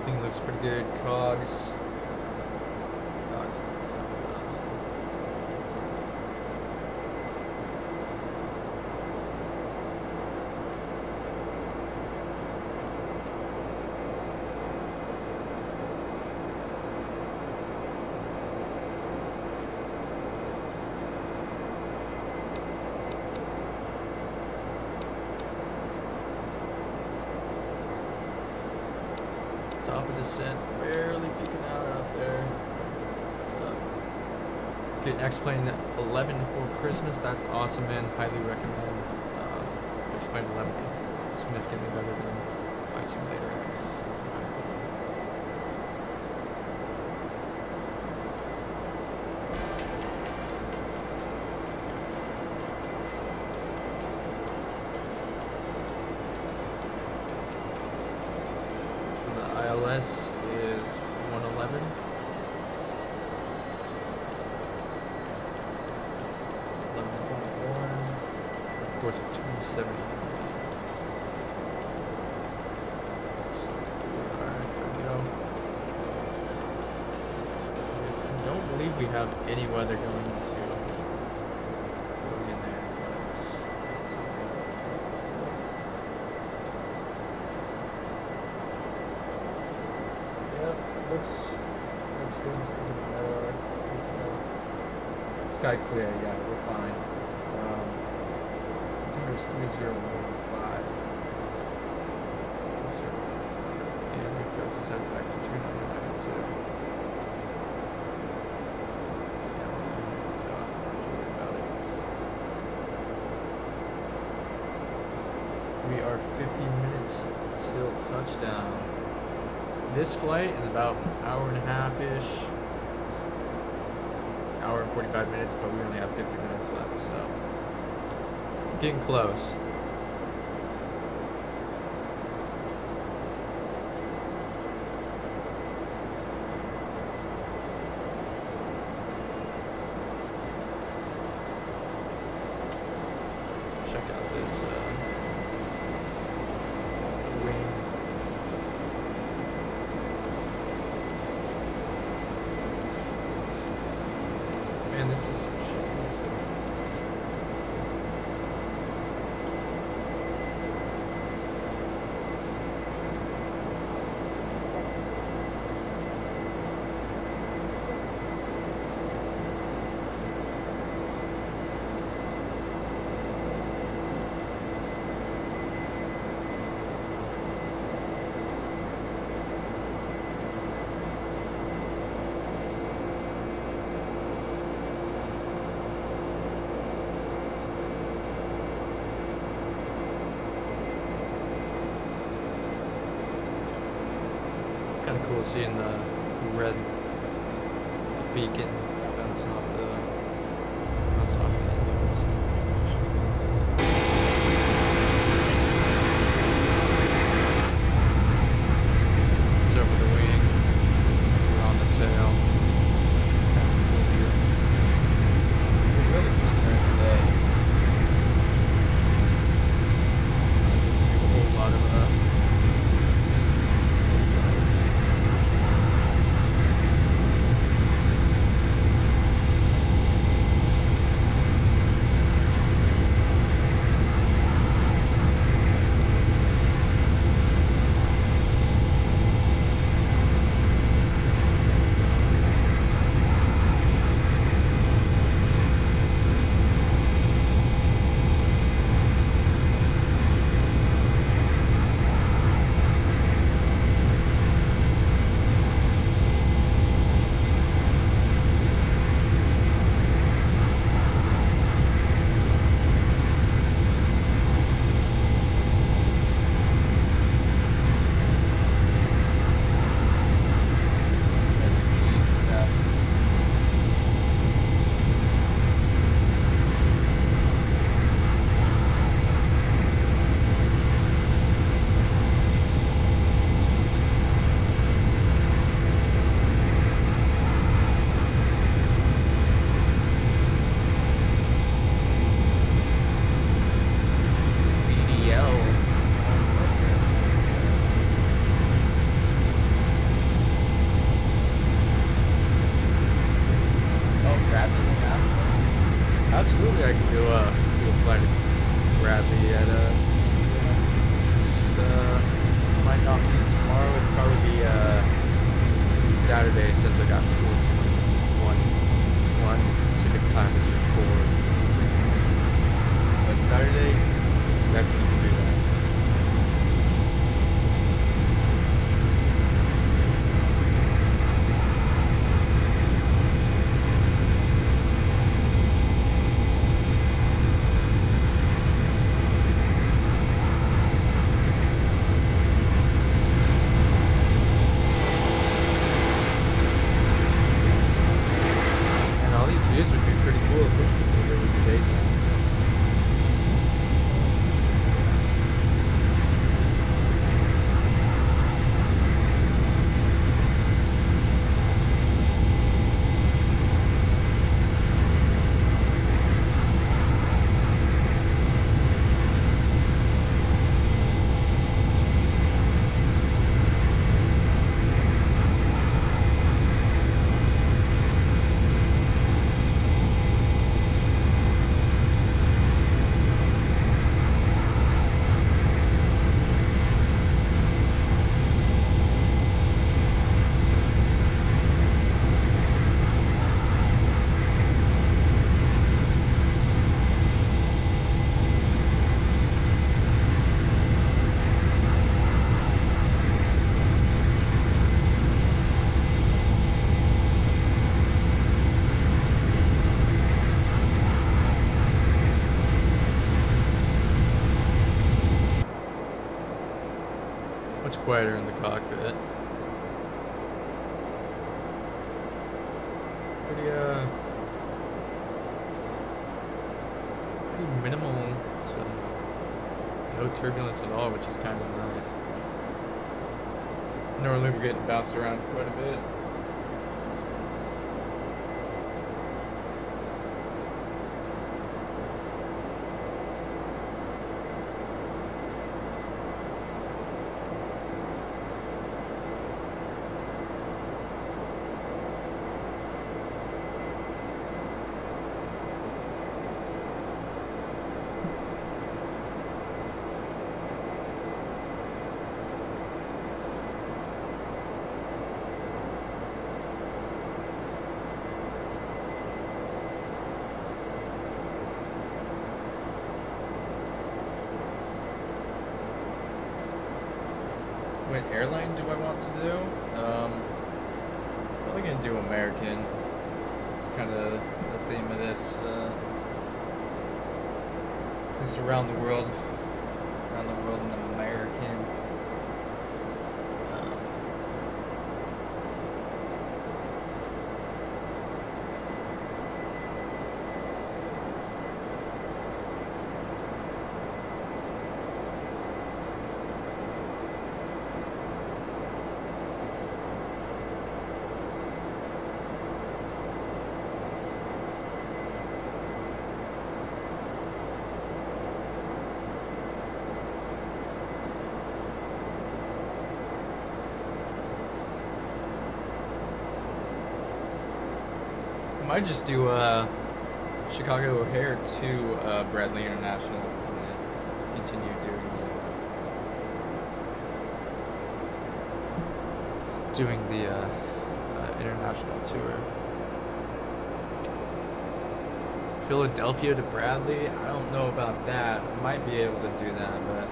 Thing looks pretty good. Cogs. Top of descent, barely peeking out there. Getting X-Plane 11 for Christmas, that's awesome, man. Highly recommend. X-Plane 11 is significantly better than Flight Simulator X. ILS is 111. Of course, 270. think we have any weather going in there, but it's all good. Yep, looks good. Sky clear, yeah, we're fine. Temperature is 3015. And we've got to set it back to 299 too. We are 15 minutes till touchdown. This flight is about an hour and a half-ish. Hour and 45 minutes, but we only have 50 minutes left, so getting close. Check out this wing. Man, this is some shit. Kind of cool seeing the red beacon bouncing off the engines. It's over the wing. We're on the tail. It's kind of cool here. We're really not there today. Do a whole lot of absolutely, I could do a flight to Bradley at might not be tomorrow. It'd probably be Saturday since I got school to one Pacific time, which is 4. But Saturday, definitely can do that. Views would be pretty cool if there was a daytime. much quieter in the cockpit. Pretty minimal to no turbulence at all, which is kind of nice. Normally we're getting bounced around quite a bit. What airline do I want to do? Probably gonna do American. It's kind of the theme of this. This around the world in American. Might just do Chicago O'Hare to Bradley International and continue doing the international tour. Philadelphia to Bradley, I don't know about that. I might be able to do that, but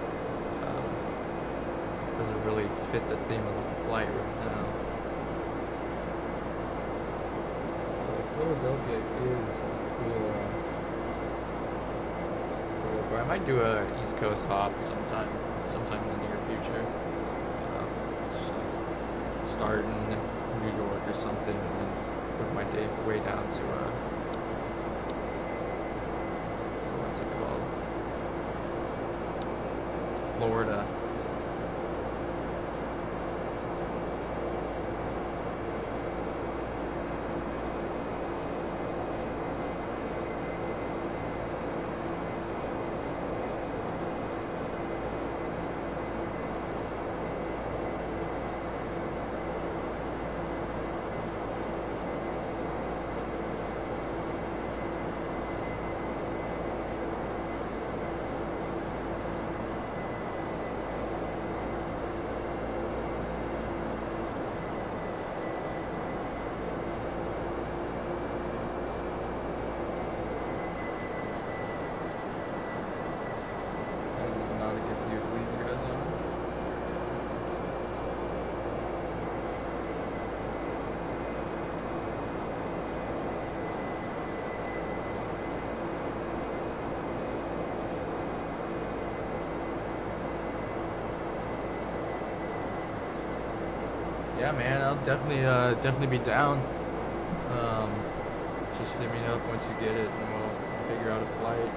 doesn't really fit the theme of the flight right now. Philadelphia is cool. But I might do a East Coast hop sometime in the near future. Just like start in New York or something, and then work my way down to what's it called? Florida. Yeah, man, I'll definitely be down. Just hit me up once you get it, and we'll figure out a flight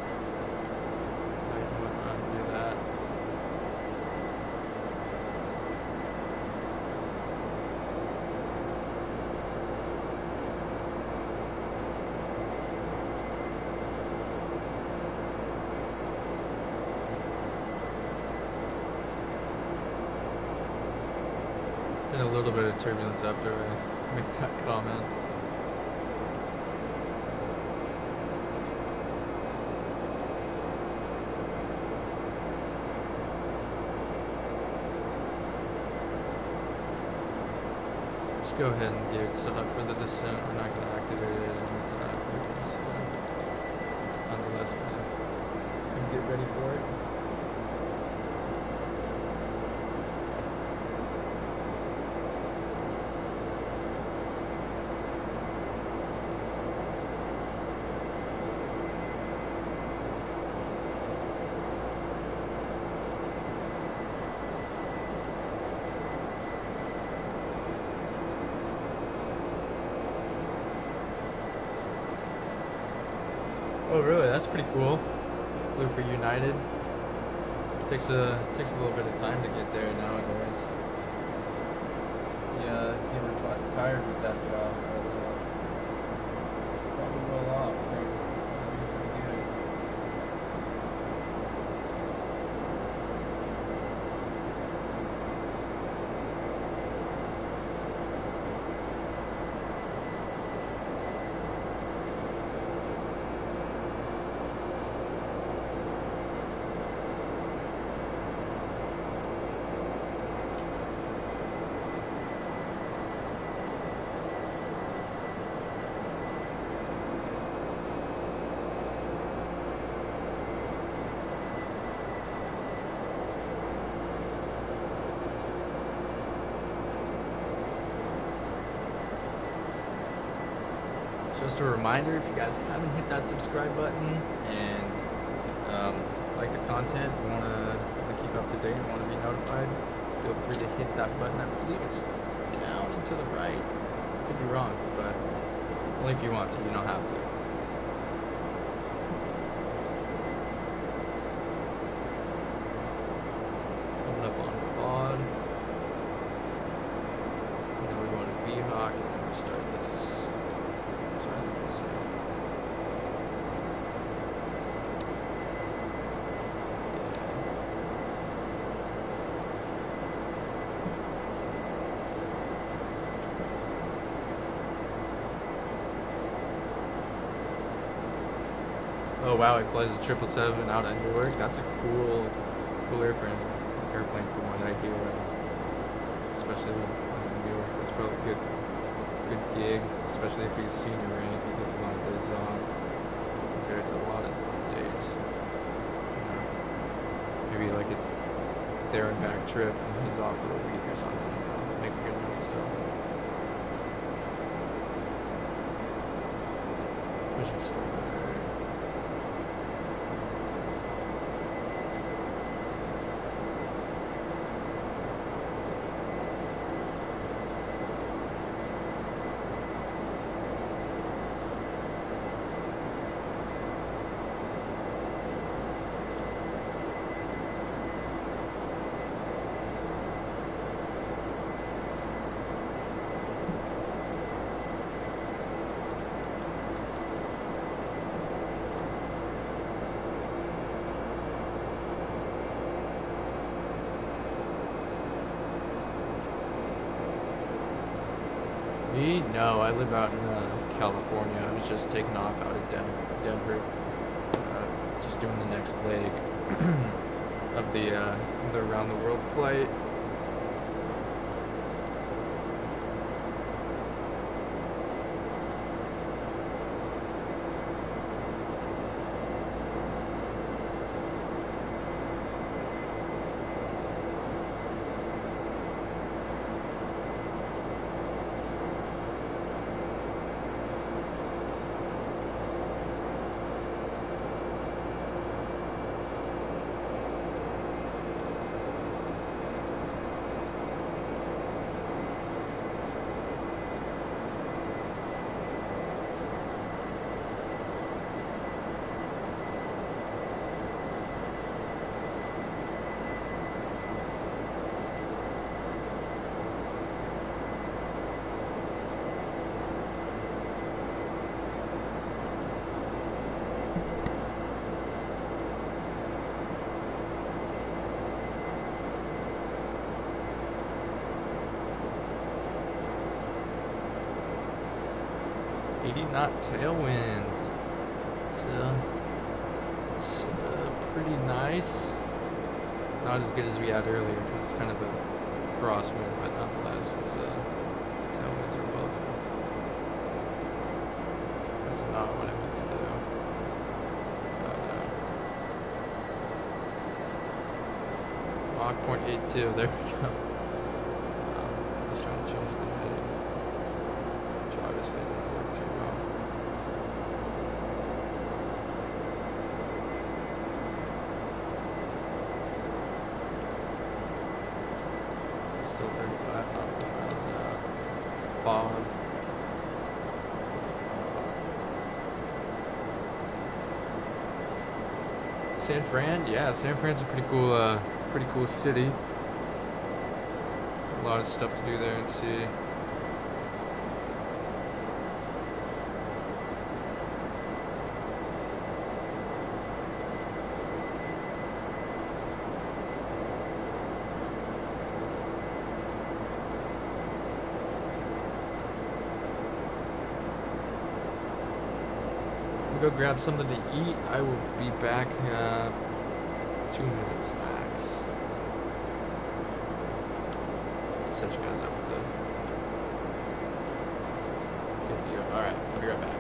and whatnot, and do that. A little bit of turbulence after I make that comment. Just go ahead and get it set up for the descent. We're not going to activate it anytime. Nonetheless, man, get ready for it. Oh, really? That's pretty cool. Flew for United. Takes a little bit of time to get there nowadays. Yeah, he retired with that job. Probably well off. Pretty good. Just a reminder, if you guys haven't hit that subscribe button and like the content, want to keep up to date and want to be notified, feel free to hit that button. I believe it's down and to the right. Could be wrong, but only if you want to. You don't have to. Coming up on FOD. And then we're going to VHawk, and then we're starting this. Oh wow, he flies a 777 out at Newark. That's a cool airplane from what I hear. Especially in Newark. That's probably a good gig, especially if he's senior rank. He gets a lot of days off compared to a lot of days. Maybe like a there and back trip and he's off for a week or something. Make a good money still. Pushing so hard. No, I live out in California. I was just taking off out of Denver, just doing the next leg of the around the world flight. Knot tailwind. It's pretty nice. Not as good as we had earlier because it's kind of a crosswind, but nonetheless, it's tailwinds are welcome. That's not what I meant to do. Mach 0.82. There we go. I was trying to change the heading, which obviously didn't work too well. Still 35 nautical miles an hour. Fog. San Fran? Yeah, San Fran's a pretty cool city. A lot of stuff to do there and see. Go grab something to eat. I will be back 2 minutes max. Set you guys up with the video. Alright, I'll be right back.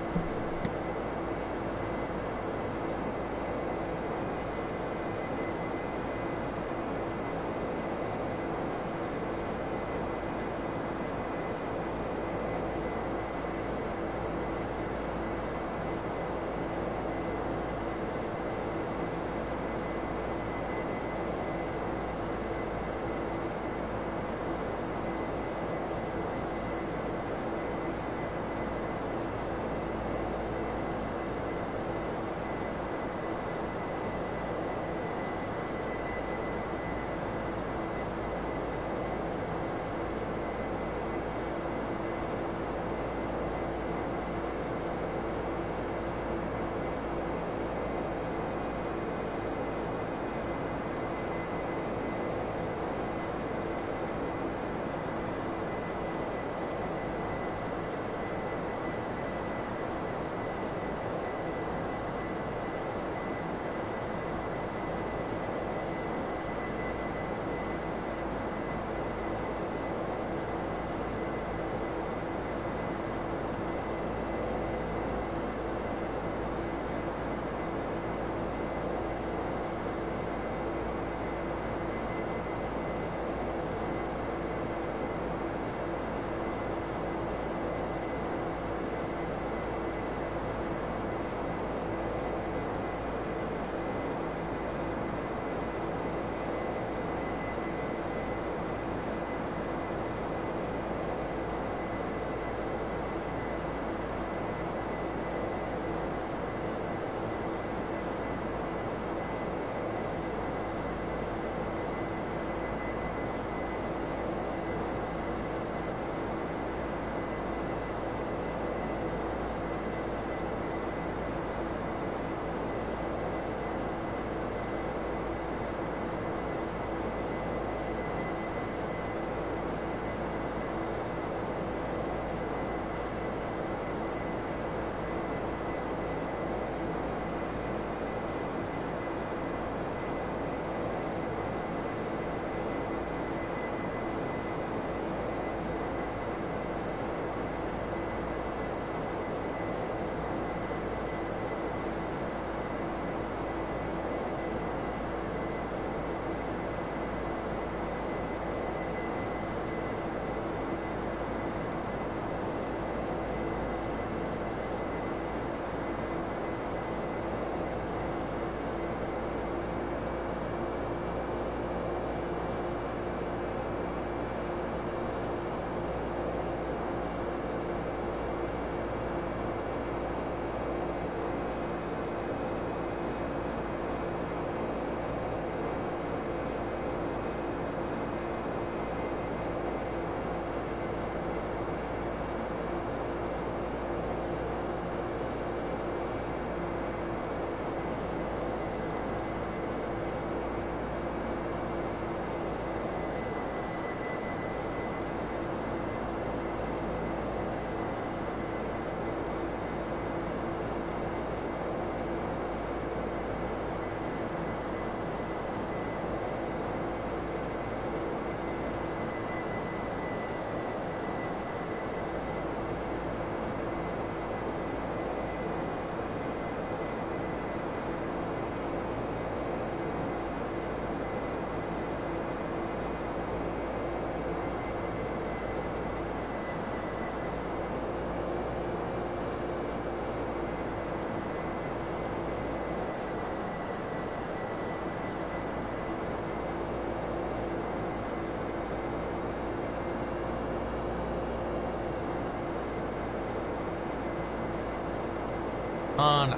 I'm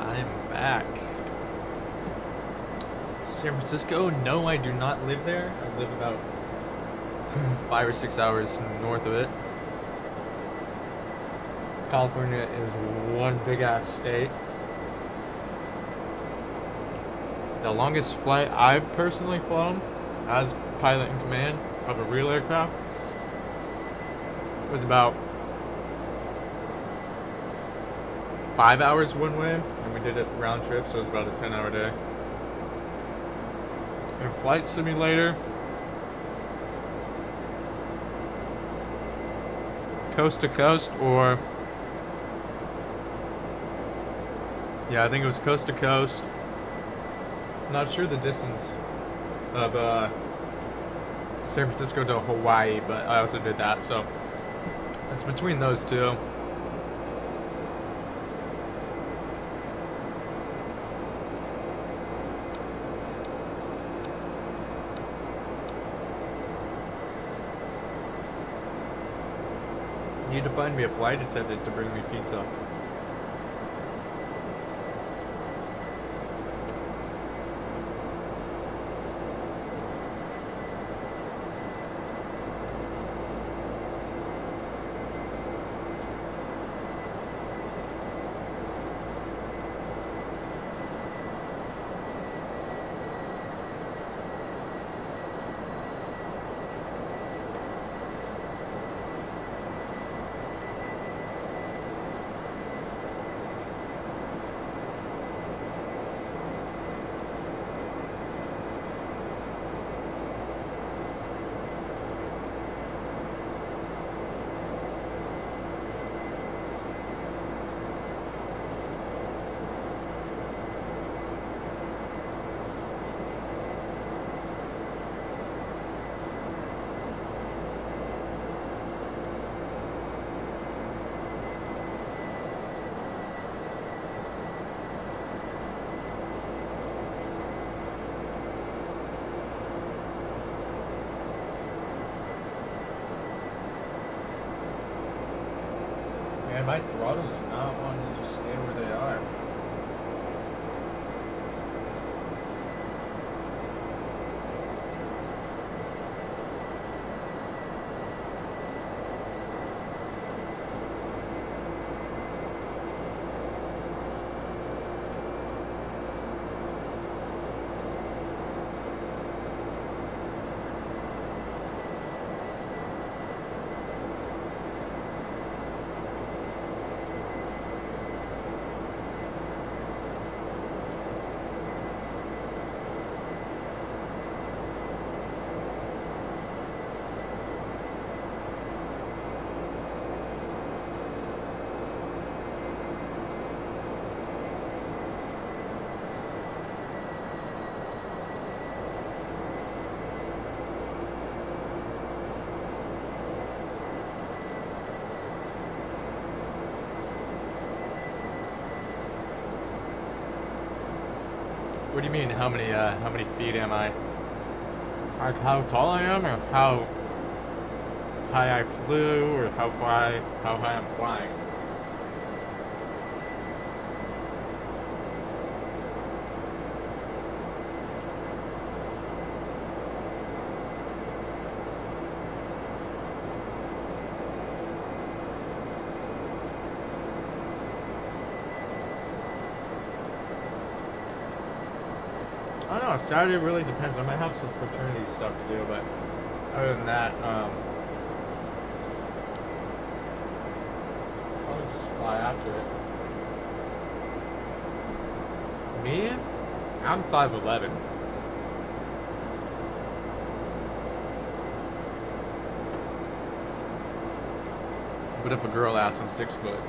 back. San Francisco? No, I do not live there. I live about 5 or 6 hours north of it. California is one big ass state. The longest flight I've personally flown as pilot in command of a real aircraft was about 5 hours one way, and we did it round trip, so it was about a 10-hour day. And flight simulator, coast to coast, or yeah, I think it was coast to coast. Not sure the distance of San Francisco to Hawaii, but I also did that, so it's between those two. Need to find me a flight attendant to bring me pizza. Man, my throttles do not want to just stay where they are. What do you mean? How many feet am I? Like how tall I am, or how high I flew, or how high I'm flying? I don't know, Saturday really depends. I might have some fraternity stuff to do, but other than that, I'll just fly after it. Me? I'm 5'11". But if a girl asks, I'm 6 foot.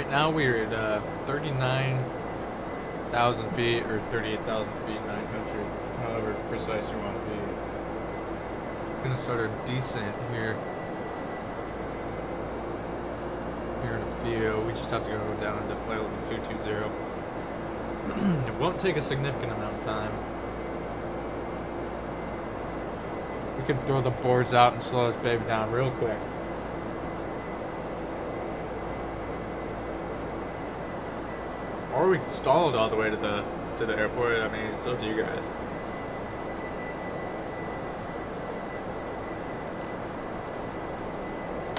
Right now we're at 39,000 feet or 38,000 feet, 900, however precise you want to be. Gonna start our descent here. Here in a few. We just have to go down to flight level 220. It won't take a significant amount of time. We can throw the boards out and slow this baby down real quick. Or we can stall it all the way to the airport. I mean, it's up to you guys.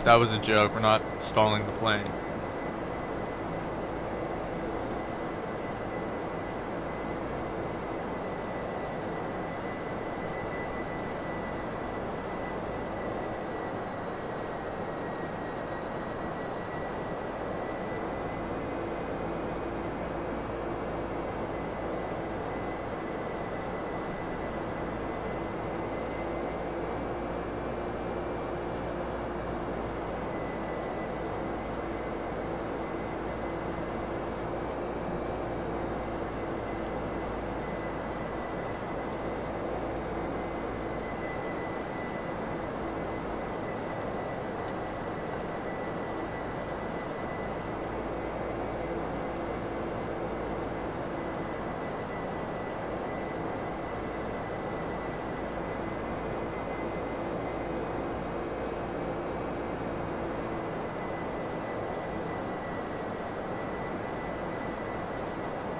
That was a joke. We're not stalling the plane.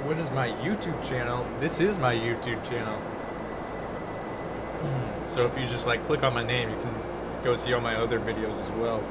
What is my YouTube channel? This is my YouTube channel. So if you just like click on my name, you can go see all my other videos as well.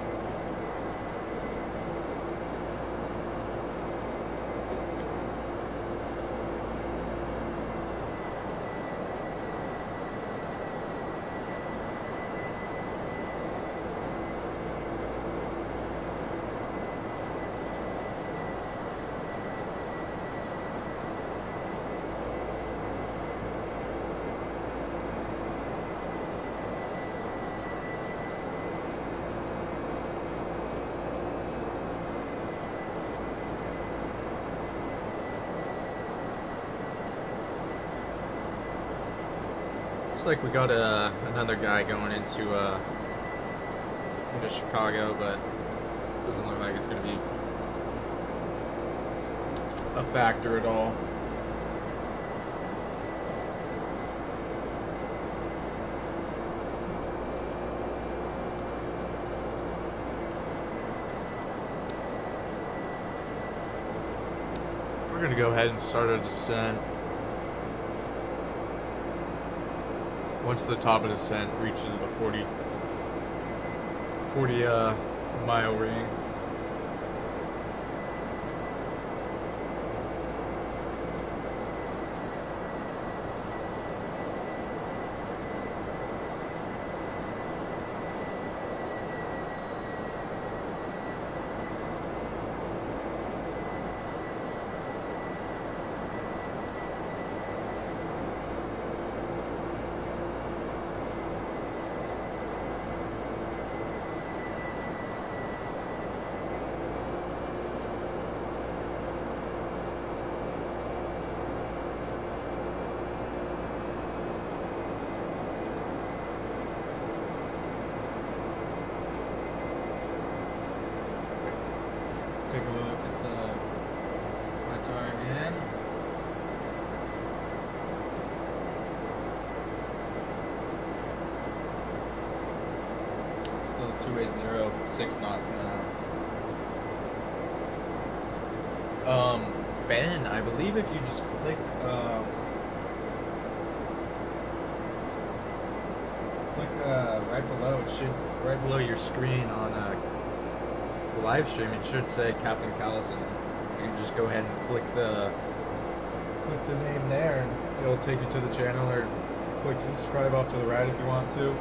Looks like we got another guy going into Chicago, but doesn't look like it's going to be a factor at all. We're going to go ahead and start our descent. Once the top of the descent reaches the 40 mile ring. Take a look at the radar again. Still 280, 6 knots now. Ben, I believe if you just click right below, it should right below your screen on the live stream, it should say Captain Callison. You can just go ahead and click the name there, and it'll take you to the channel, or click subscribe off to the right if you want to.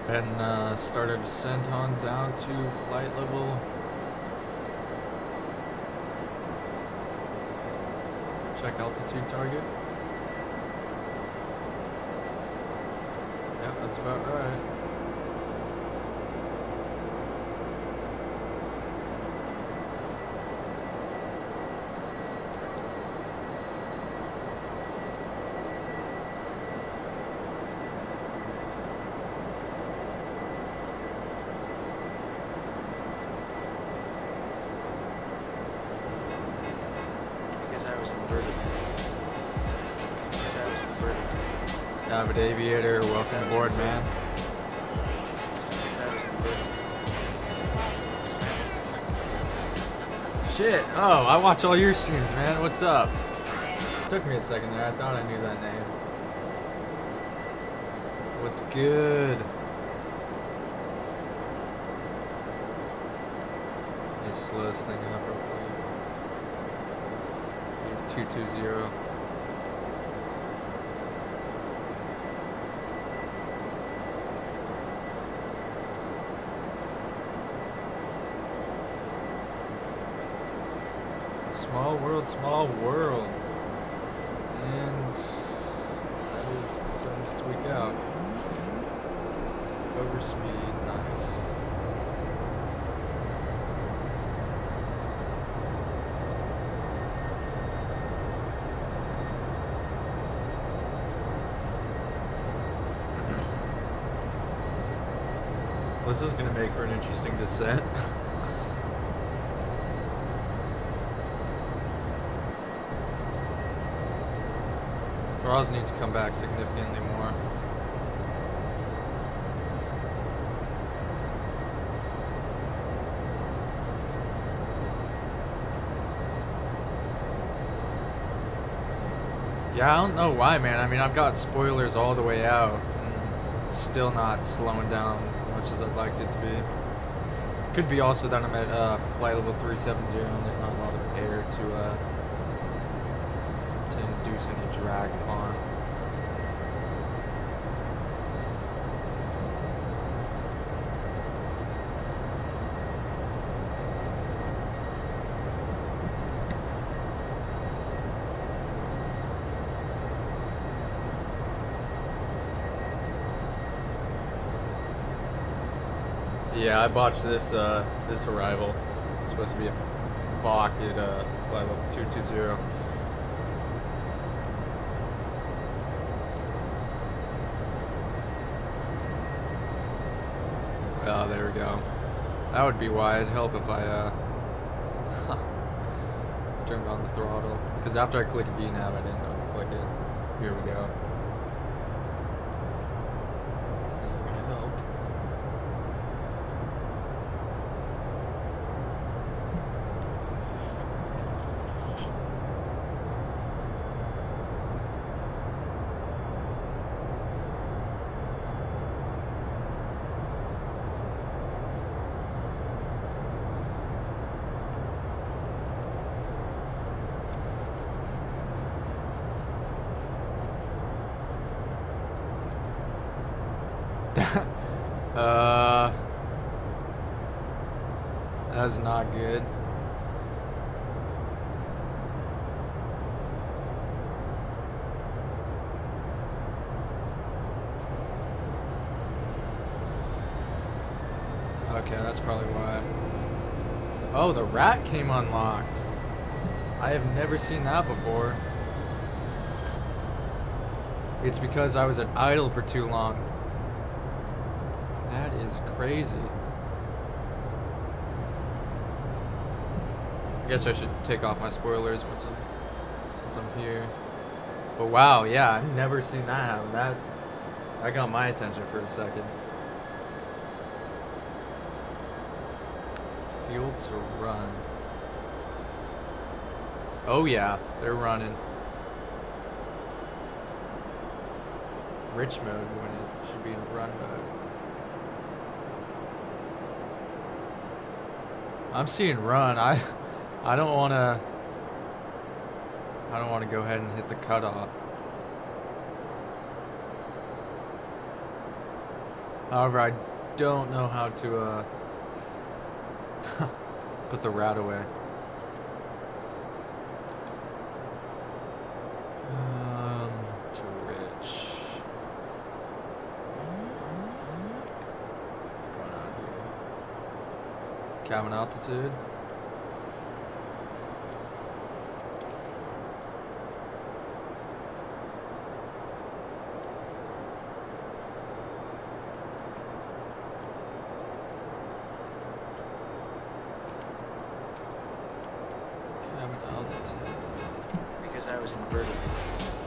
And start our descent on down to flight level. Check altitude target. Yep, that's about right. Avid Aviator, welcome aboard, man. Shit, oh, I watch all your streams, man. What's up? Took me a second there, I thought I knew that name. What's good? Let me slow this thing up real quick. 220. Small world, small world. And that is deciding to tweak out. Overspeed, nice. Well, this is going to make for an interesting descent. Throttles need to come back significantly more. Yeah, I don't know why, man. I mean, I've got spoilers all the way out, and it's still not slowing down as much as I'd like it to be. Could be also that I'm at flight level 370 and there's not a lot of air to induce any drag upon. Yeah, I botched this this arrival. It's supposed to be a Bach at flight level 220. Oh, there we go. That would be why it'd help if I turned on the throttle. Because after I click VNAV, I didn't click it. Here we go. This is gonna help. That's not good. Okay, that's probably why. Oh, the rat came unlocked. I have never seen that before. It's because I was at idle for too long. That is crazy. I guess I should take off my spoilers since I'm here. But wow, yeah, I've never seen that happen. That got my attention for a second. Fuel to run. Oh yeah, they're running. Rich mode when it should be in run mode. I'm seeing run. I don't want to go ahead and hit the cutoff. However, I don't know how to put the rat away. Too rich. What's going on here? Cabin altitude. Because I was inverted.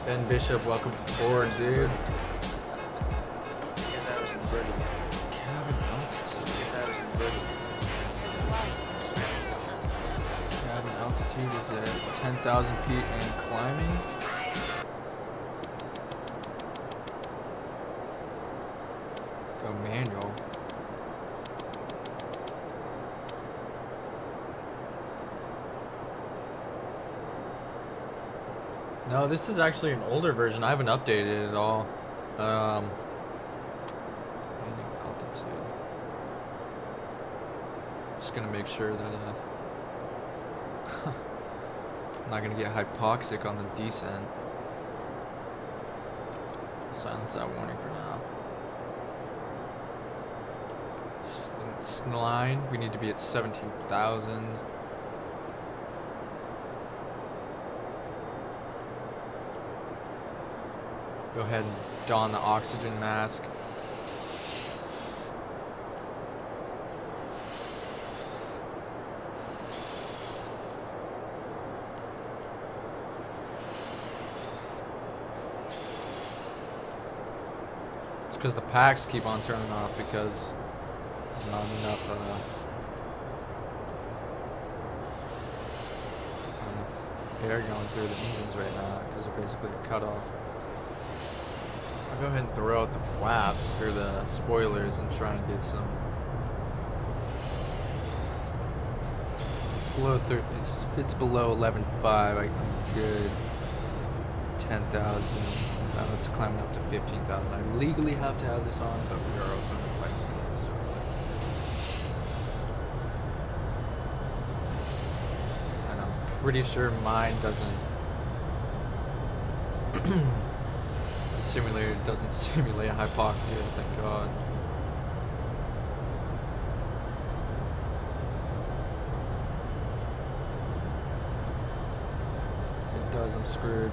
Ben Bishop, welcome to KDEN, dude. Because I was inverted. Cabin altitude. Because I was inverted. Cabin altitude is at 10,000 feet and climbing. Go manual. No, this is actually an older version. I haven't updated it at all. Altitude. Just gonna make sure that I'm not gonna get hypoxic on the descent. Silence that warning for now. Line, we need to be at 17,000. Go ahead and don the oxygen mask. It's because the packs keep on turning off because there's not enough air going through the engines right now because they're basically cut off. I'll go ahead and throw out the flaps for the spoilers and try and get some. It's below it's below 11.5. I'm good. 10,000. Now it's climbing up to 15,000. I legally have to have this on, but we are also in the flight simulator, so it's like. And I'm pretty sure mine doesn't. The simulator doesn't simulate hypoxia, thank God. If it does, I'm screwed.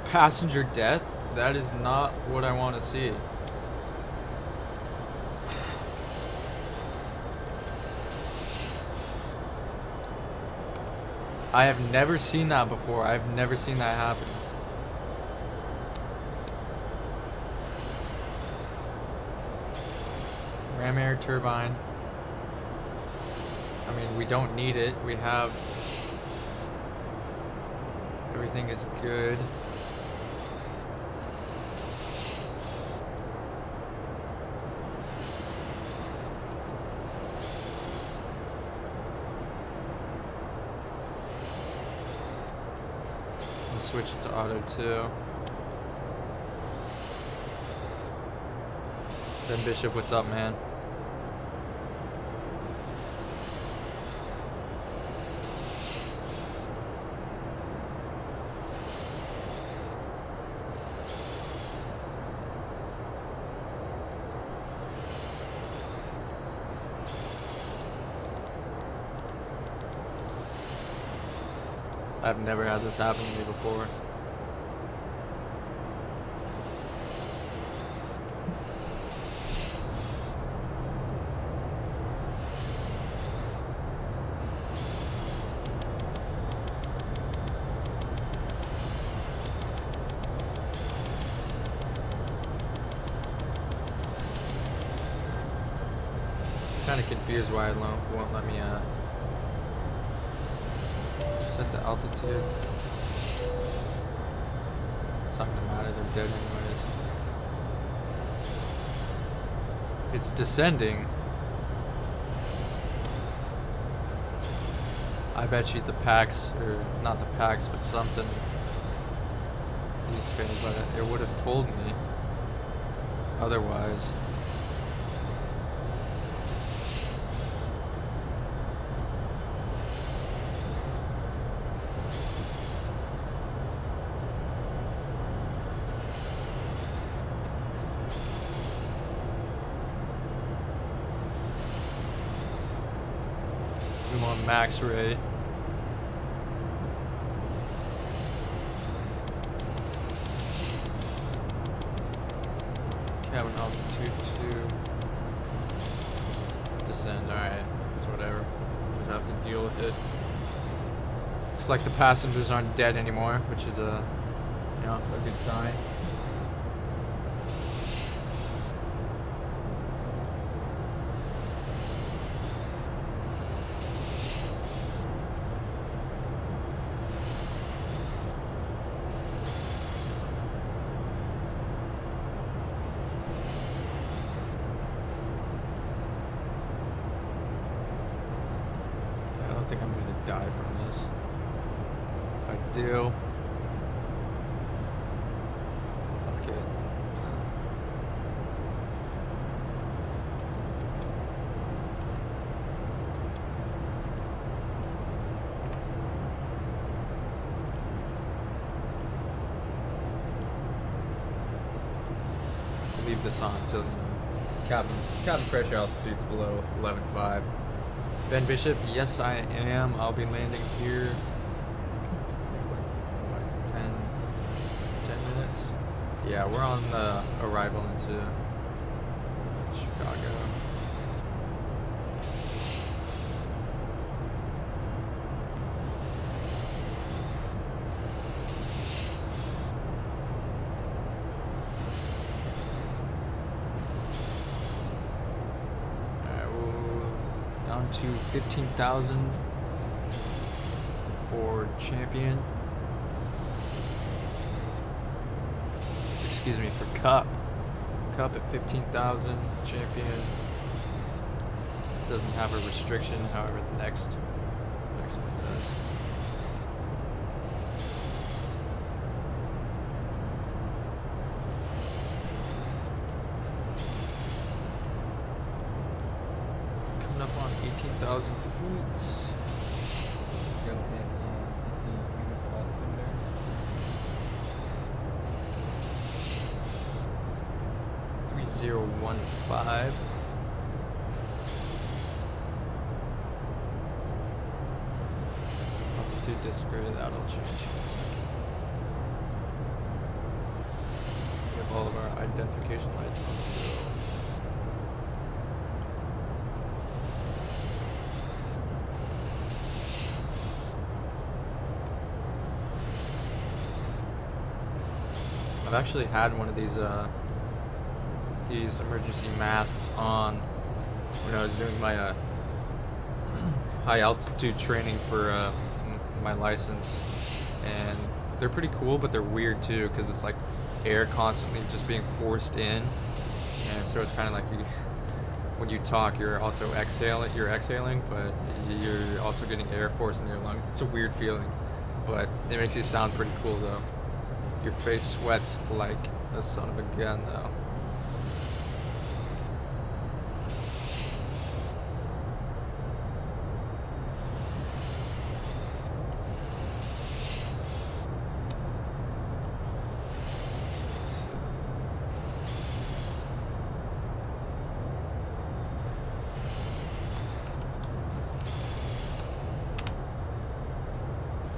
Passenger death? That is not what I want to see. I have never seen that before. I've never seen that happen. Ram air turbine. I mean, we don't need it. We have... Everything is good. Switch it to auto too. Ben Bishop, what's up, man? I've never had this happen to me before. Kind of confused why it won't let me set the altitude. It's not gonna matter, they're dead anyways. It's descending. I bet you the packs, or not the packs, but something. These failed, but it would have told me otherwise. We want max rate. Cabin altitude 2. Descend, alright. It's whatever. Just have to deal with it. Looks like the passengers aren't dead anymore, which is a good sign. I don't think I'm gonna die from this. If I do, fuck it. Leave this on until cabin pressure altitude's below 11.5. Ben Bishop, yes I am. I'll be landing here. Like 10 minutes. Yeah, we're on the arrival into Chicago. Down to 15,000 for champion. Excuse me, for cup. Cup at 15,000, champion. Doesn't have a restriction, however the next one does. Up on 18,000 feet. Go ahead and use VATSIM there. .3015. Altitude disagree, that'll change in a second. We have all of our identification lights on still. I've actually had one of these emergency masks on when I was doing my high altitude training for my license, and they're pretty cool, but they're weird too because it's like air constantly just being forced in, and so it's kind of like when you talk, you're also exhaling, but you're also getting air force in your lungs. It's a weird feeling, but it makes you sound pretty cool though. Your face sweats like a son of a gun, though.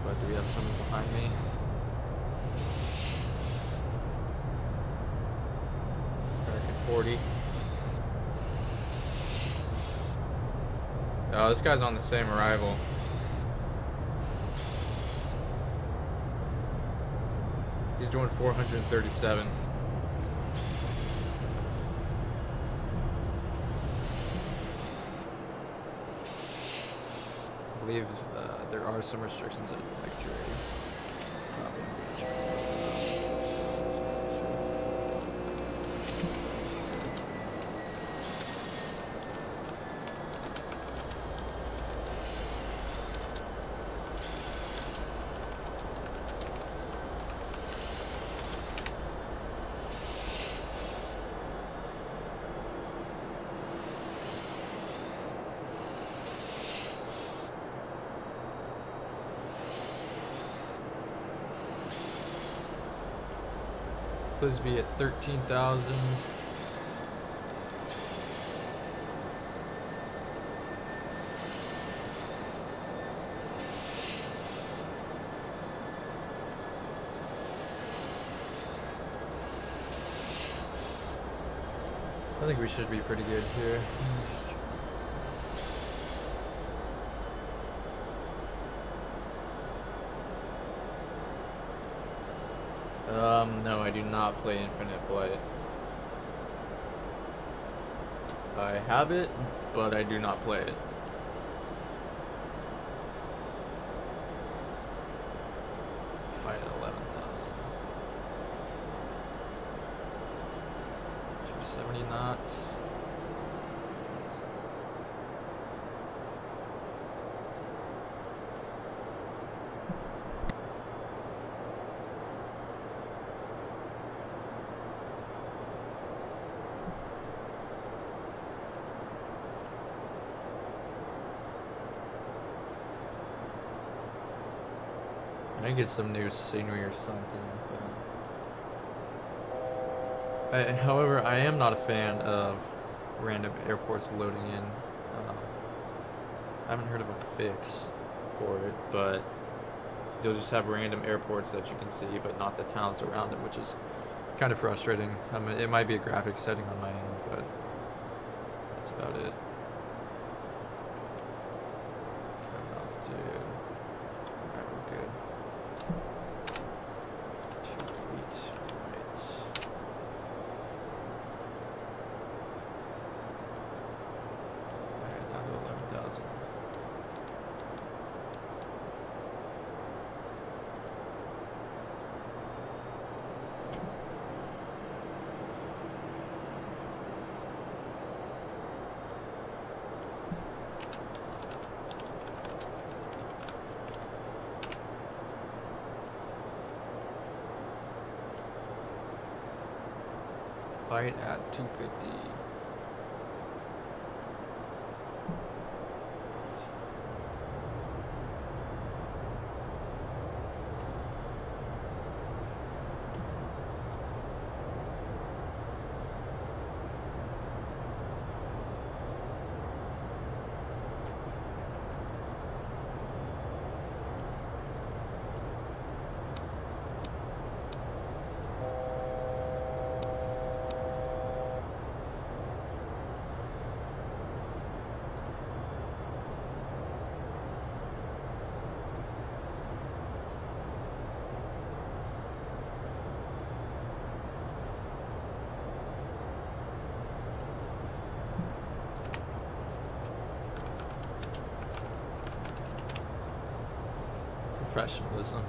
But do we have someone behind me? American 40. Oh, this guy's on the same arrival. He's doing 437. believe there are some restrictions at like 280. Probably I'm pretty sure. Please be at 13,000. I think we should be pretty good here. No, I do not play Infinite Flight. I have it, but I do not play it. Fight at 11,000. 270 knots. I get some new scenery or something. However, I am not a fan of random airports loading in. I haven't heard of a fix for it, but you'll just have random airports that you can see, but not the towns around them, which is kind of frustrating. It might be a graphic setting on my end, but that's about it. Cabin altitude. Alright, we're good. Fight at 250. Professionalism.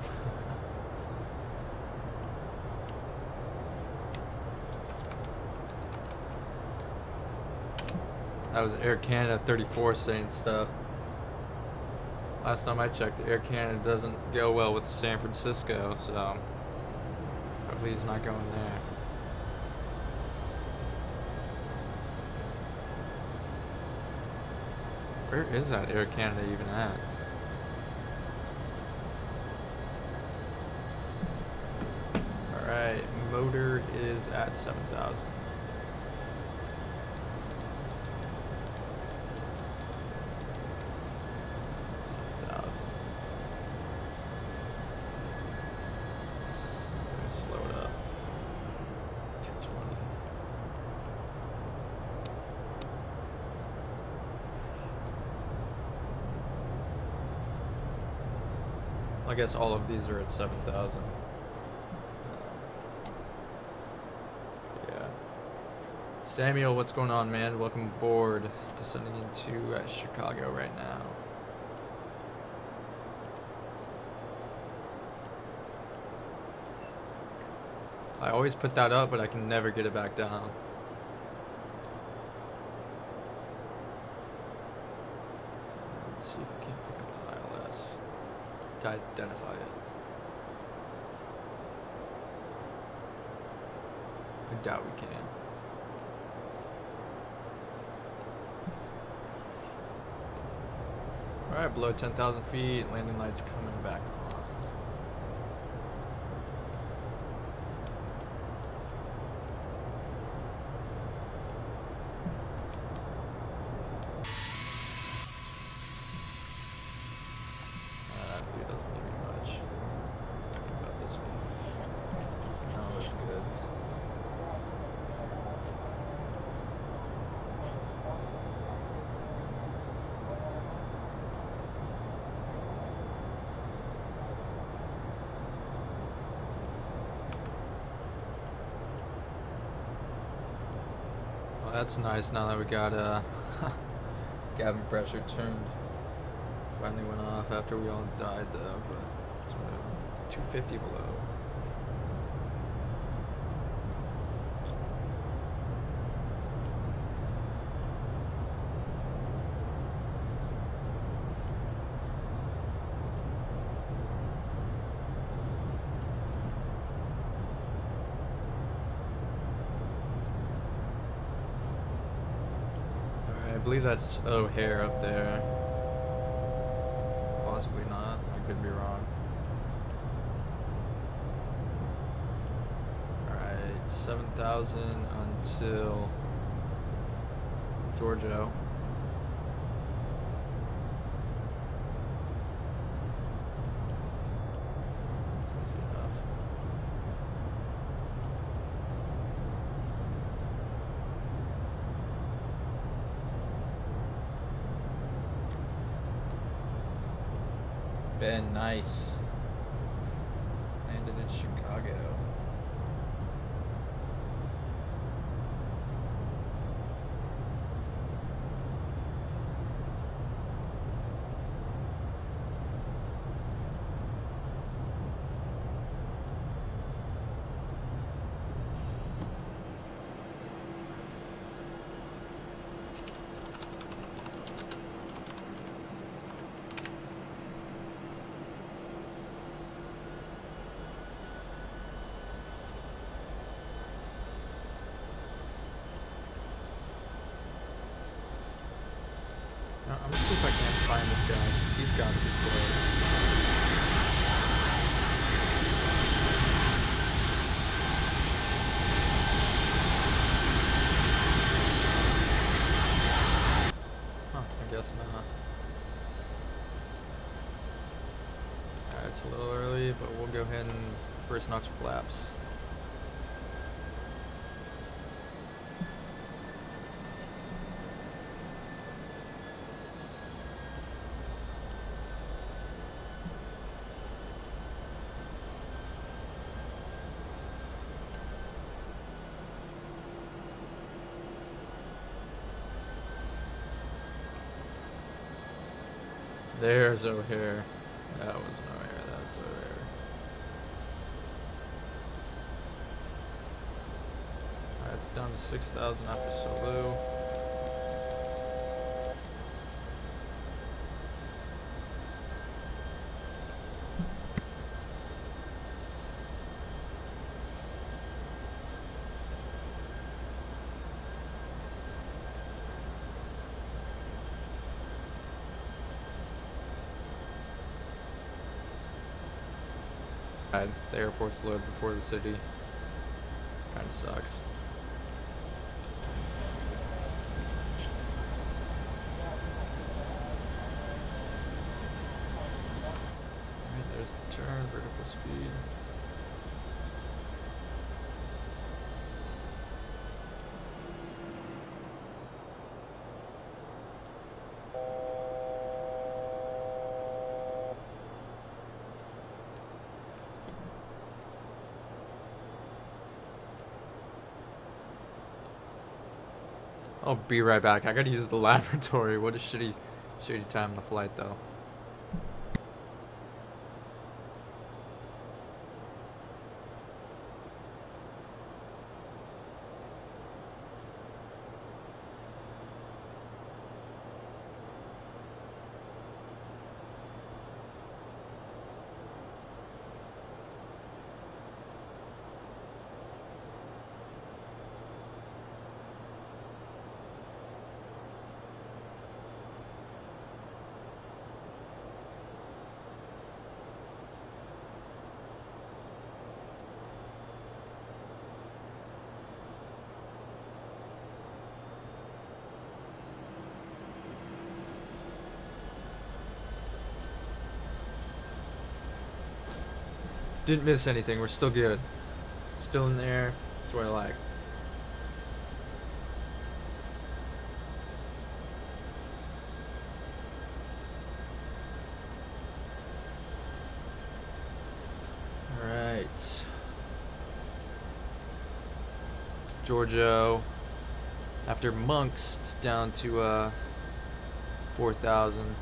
That was Air Canada 34 saying stuff. Last time I checked, Air Canada doesn't go well with San Francisco, so hopefully he's not going there. Where is that Air Canada even at? Alright, motor is at 7,000. 7,000. Slow it up. 220. I guess all of these are at 7,000. Samuel, what's going on, man? Welcome aboard. Descending into Chicago right now. I always put that up, but I can never get it back down. Let's see if we can pick up the ILS to identify it. I doubt we can. Alright, below 10,000 feet, landing lights coming back on. That view doesn't give me much. What about this one? No, that's good. Well, that's nice now that we got cabin pressure turned. Finally went off after we all died though, but it's 250 below. Alright, I believe that's O'Hare up there. Possibly not. I could be wrong. Alright, 7,000 until Giorgio. That's easy enough. Ben, nice. Landed in Chicago. I'm gonna see if I can find this guy, 'cause he's got to be close. Huh, I guess not. Alright, it's a little early, but we'll go ahead and first notch flaps. There's O'Hare. That was O'Hare. That's O'Hare. Alright, it's down to 6,000 after Solu. The airport's loaded before the city. Kinda sucks. Alright, there's the turn, vertical speed. I'll be right back. I gotta use the laboratory. What a shitty time the flight though. Didn't miss anything. We're still good. Still in there. That's what I like. Alright. Giorgio. After Monks, it's down to 4,000.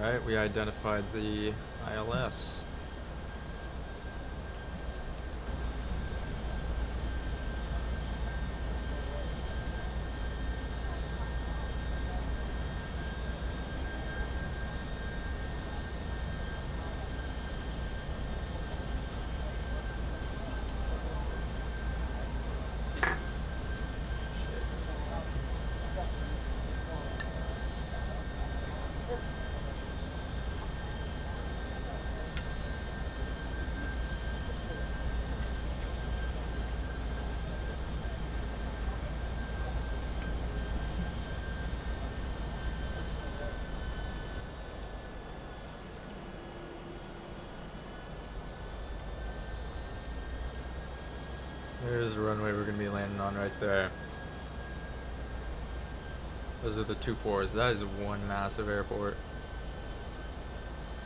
Alright, we identified the ILS. There's the runway we're going to be landing on right there. Those are the 2-4s. That is one massive airport.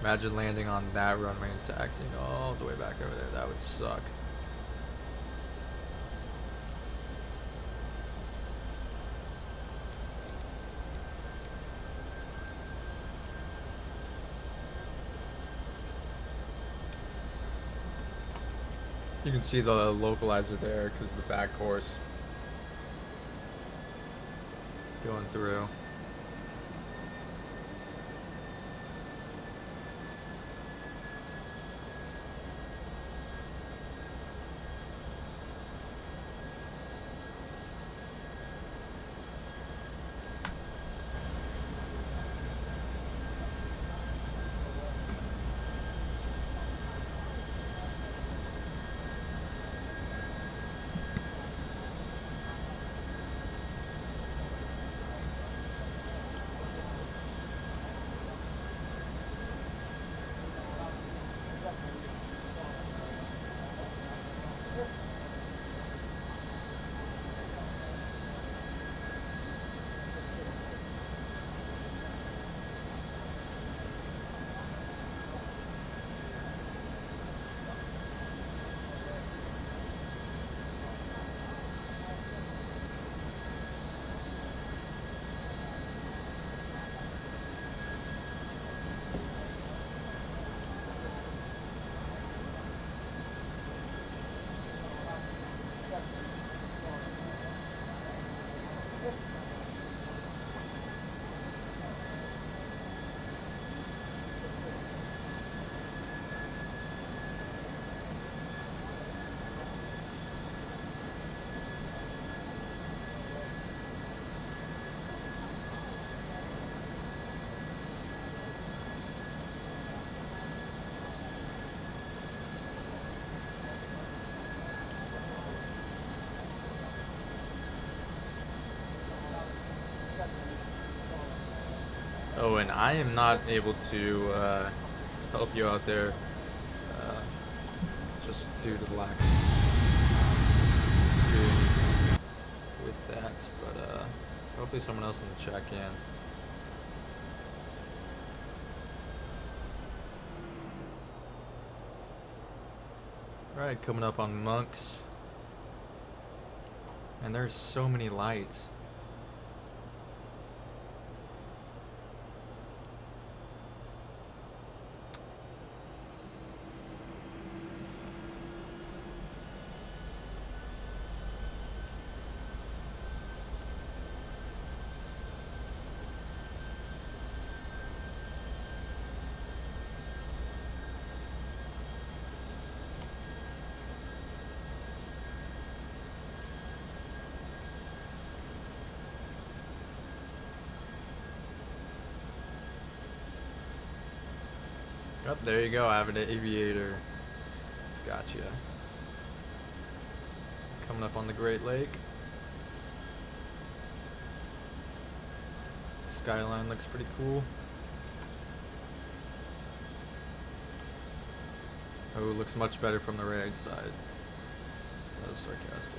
Imagine landing on that runway and taxiing all the way back over there. That would suck. You can see the localizer there because of the back course going through. Oh, and I am not able to help you out there, just due to the lack of experience with that, but hopefully someone else in the chat can. Alright, coming up on Monks. And there's so many lights. Oh, there you go, Avid Aviator. It's got you. Coming up on the Great Lake. Skyline looks pretty cool. Oh, looks much better from the right side. That was sarcastic.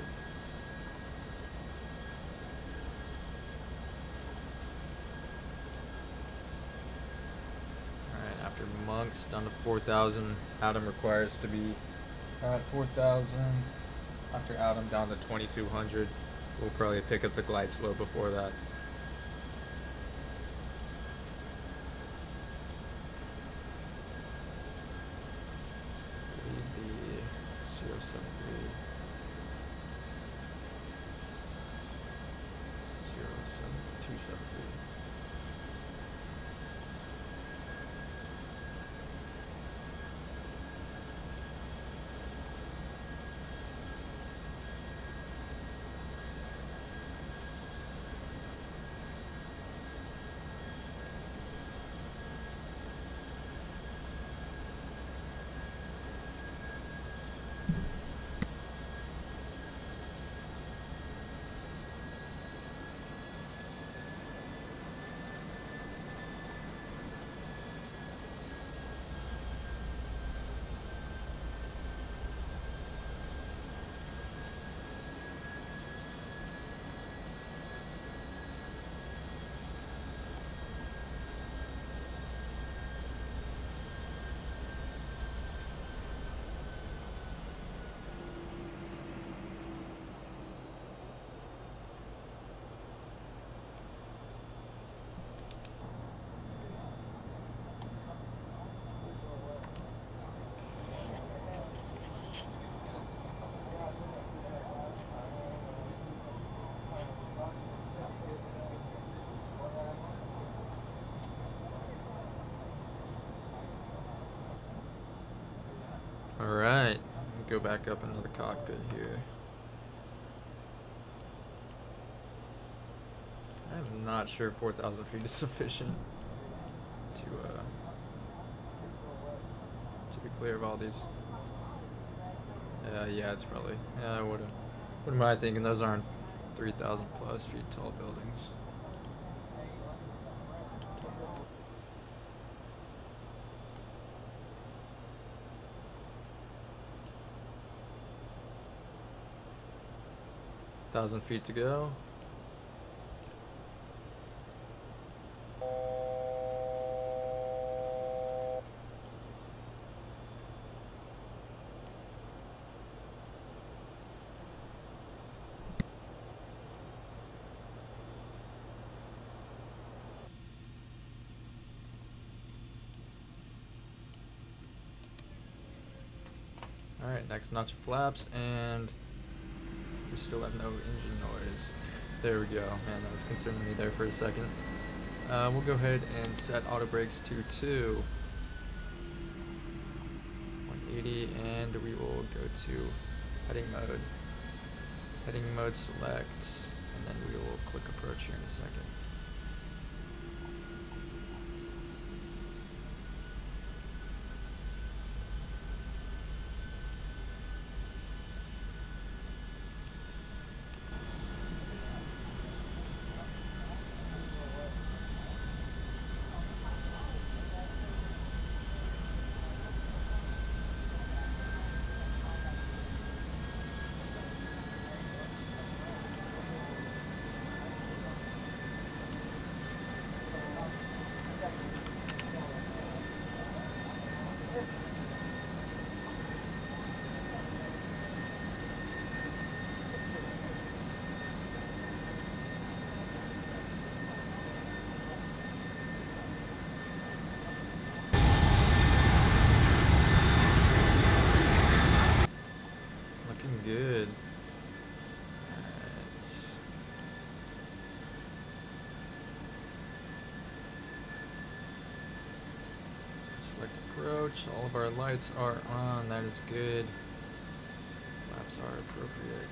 Alright, after Monks down to 4,000. Adam requires to be at 4,000. After Adam down to 2,200. We'll probably pick up the glide slope before that. Alright, go back up into the cockpit here. I'm not sure 4,000 feet is sufficient to be clear of all these. Yeah, it's probably, yeah, what am I thinking? Those aren't 3,000 plus feet tall buildings. Thousand feet to go. Alright, next notch of flaps, and we still have no engine noise. There we go. Man, that was concerning me there for a second. We'll go ahead and set auto brakes to 2. 180, and we will go to heading mode. Heading mode select, and then we will click approach here in a second. Good. Alright. Select approach. All of our lights are on. That is good. Flaps are appropriate.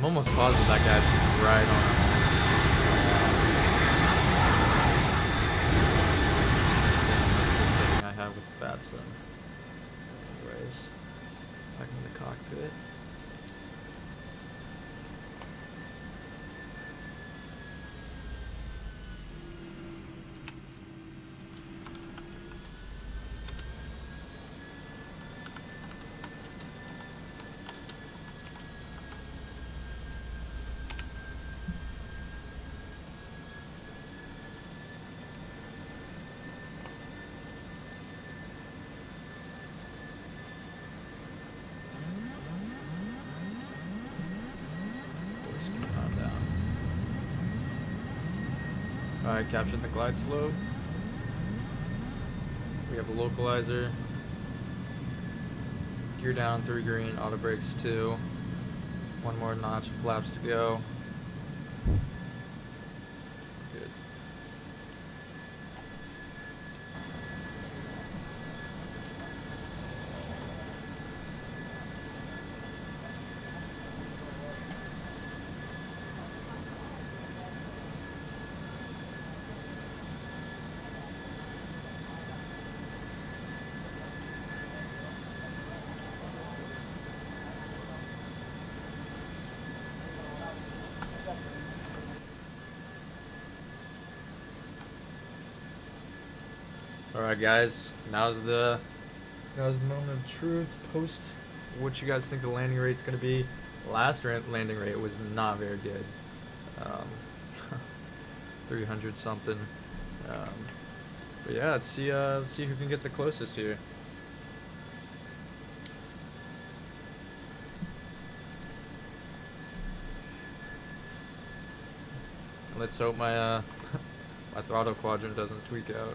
I'm almost positive that guy's right on our That's the setting I have with VATSIM. Anyways, back in the cockpit. Alright, captured the glide slope. We have a localizer. Gear down, 3 green, auto brakes 2. One more notch of flaps to go. Good. Alright guys, now's the moment of truth. Post what you guys think the landing rate's gonna be. Last landing rate was not very good. 300 something. But yeah, let's see who can get the closest here. Let's hope my my throttle quadrant doesn't tweak out.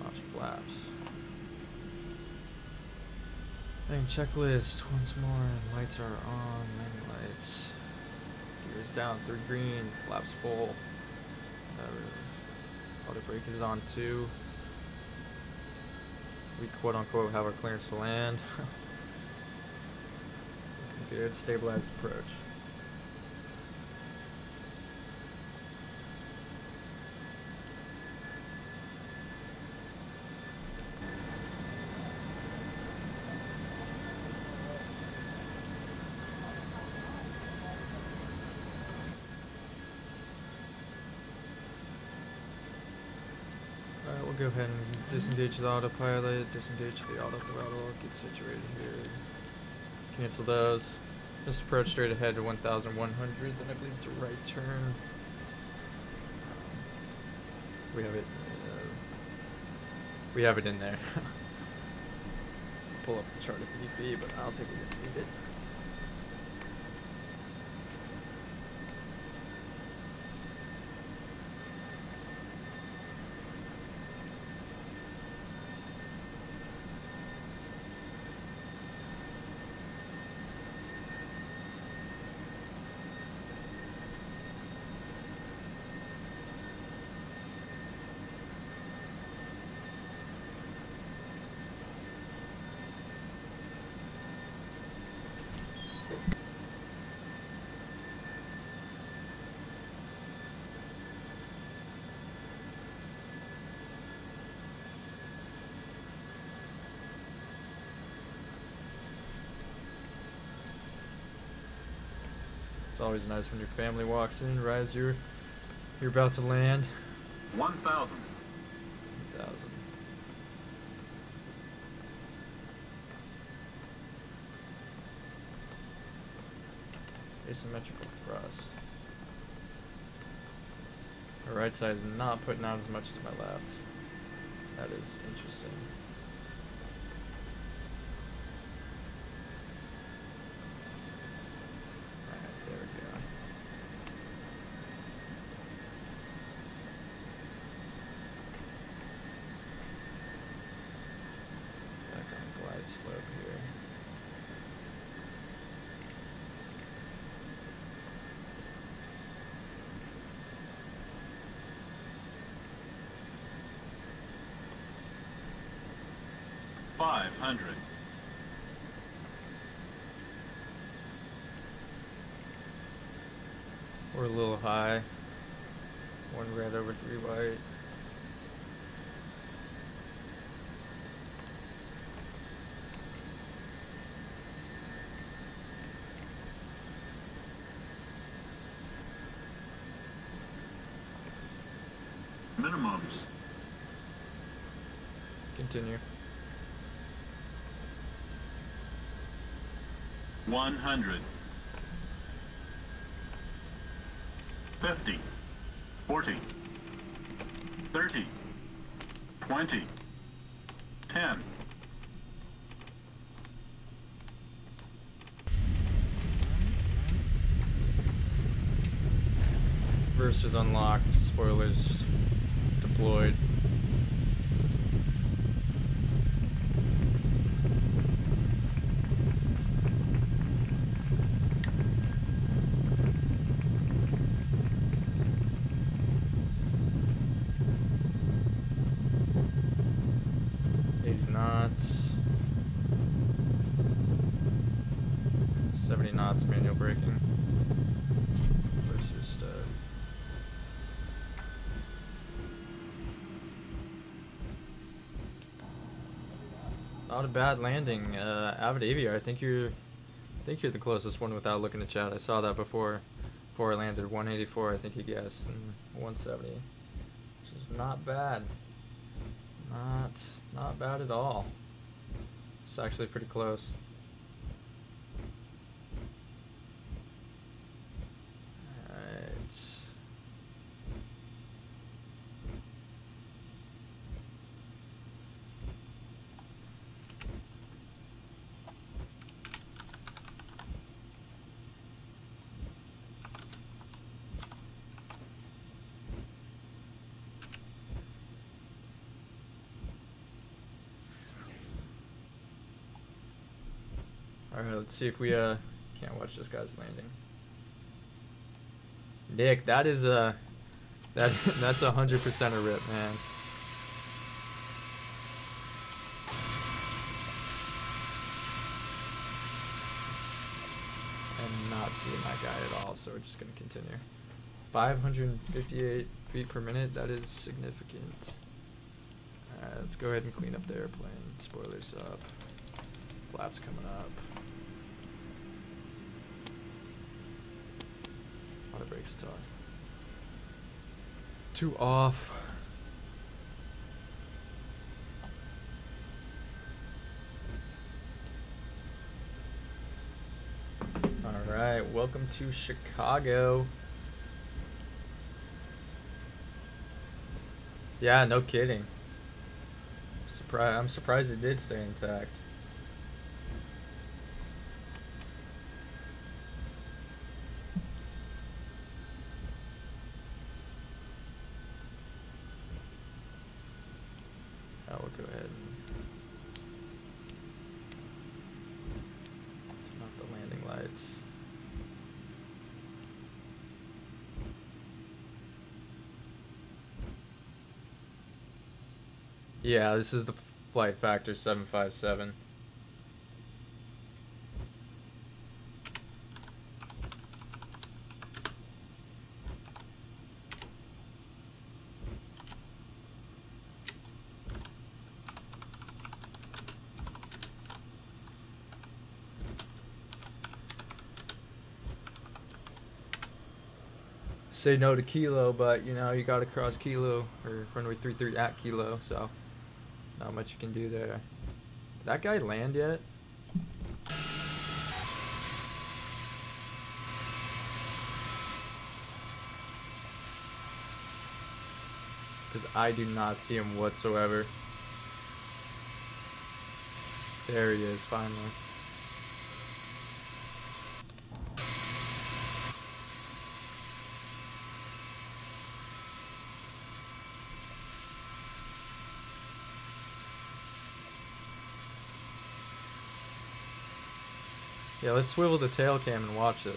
Notch of flaps. Main checklist once more. Lights are on. Main lights. Gears down. 3 green. Flaps full. Auto brake is on 2. We quote unquote have our clearance to land. Good. Stabilized approach. We'll go ahead and disengage the autopilot, disengage the auto throttle, get situated here, cancel those. Just approach straight ahead to 1,100, then I believe it's a right turn. We have it in there. Pull up the chart if need be, but I'll take a look at it. It's always nice when your family walks in, realize you're about to land. 1,000. 1,000. Asymmetrical thrust. My right side is not putting out as much as my left. That is interesting. Slope here. 500. We're a little high. 1 red over 3 white. Minimums. Continue. 100. 50. 40. 30. 20. 10. Reverse is unlocked. Spoilers deployed. Knots, 70 knots manual braking. Versus stud. Not a bad landing, Avid Aviar. I think you're the closest one without looking at chat. I saw that before I landed. 184, I think he guessed, and 170, which is not bad. Not bad at all. It's actually pretty close. Alright. Alright, let's see if we can't watch this guy's landing. Nick, that is that's 100% a rip, man. I'm not seeing that guy at all, so we're just gonna continue. 558 feet per minute, that is significant. Alright, let's go ahead and clean up the airplane. Spoilers up. Flaps coming up. Auto brakes on. 2 off. Alright, welcome to Chicago. Yeah, no kidding. I'm surprised it did stay intact. I will go ahead and turn off the landing lights. Yeah, this is the flight factor 757. Say no to Kilo, but you know, you gotta cross Kilo, or runway 33 at Kilo, so not much you can do there. Did that guy land yet? Because I do not see him whatsoever. There he is, finally. Yeah, let's swivel the tail cam and watch this.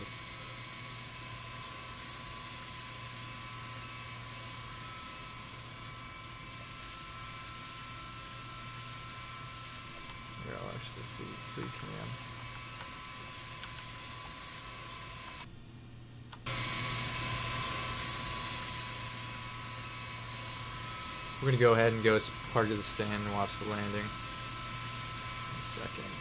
We're gonna go ahead and go park to the stand and watch the landing. In a second.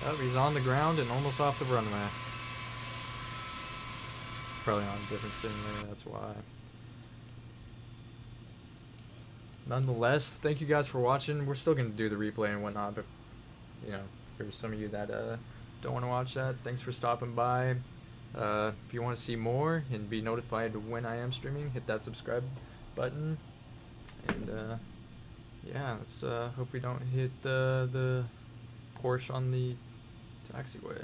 Oh, he's on the ground and almost off the runway. It's probably on a different simulator, that's why. Nonetheless, thank you guys for watching. We're still gonna do the replay and whatnot, but you know, for some of you that don't want to watch that, thanks for stopping by. If you want to see more and be notified when I am streaming, hit that subscribe button. And yeah, let's hope we don't hit the Porsche on the taxiway.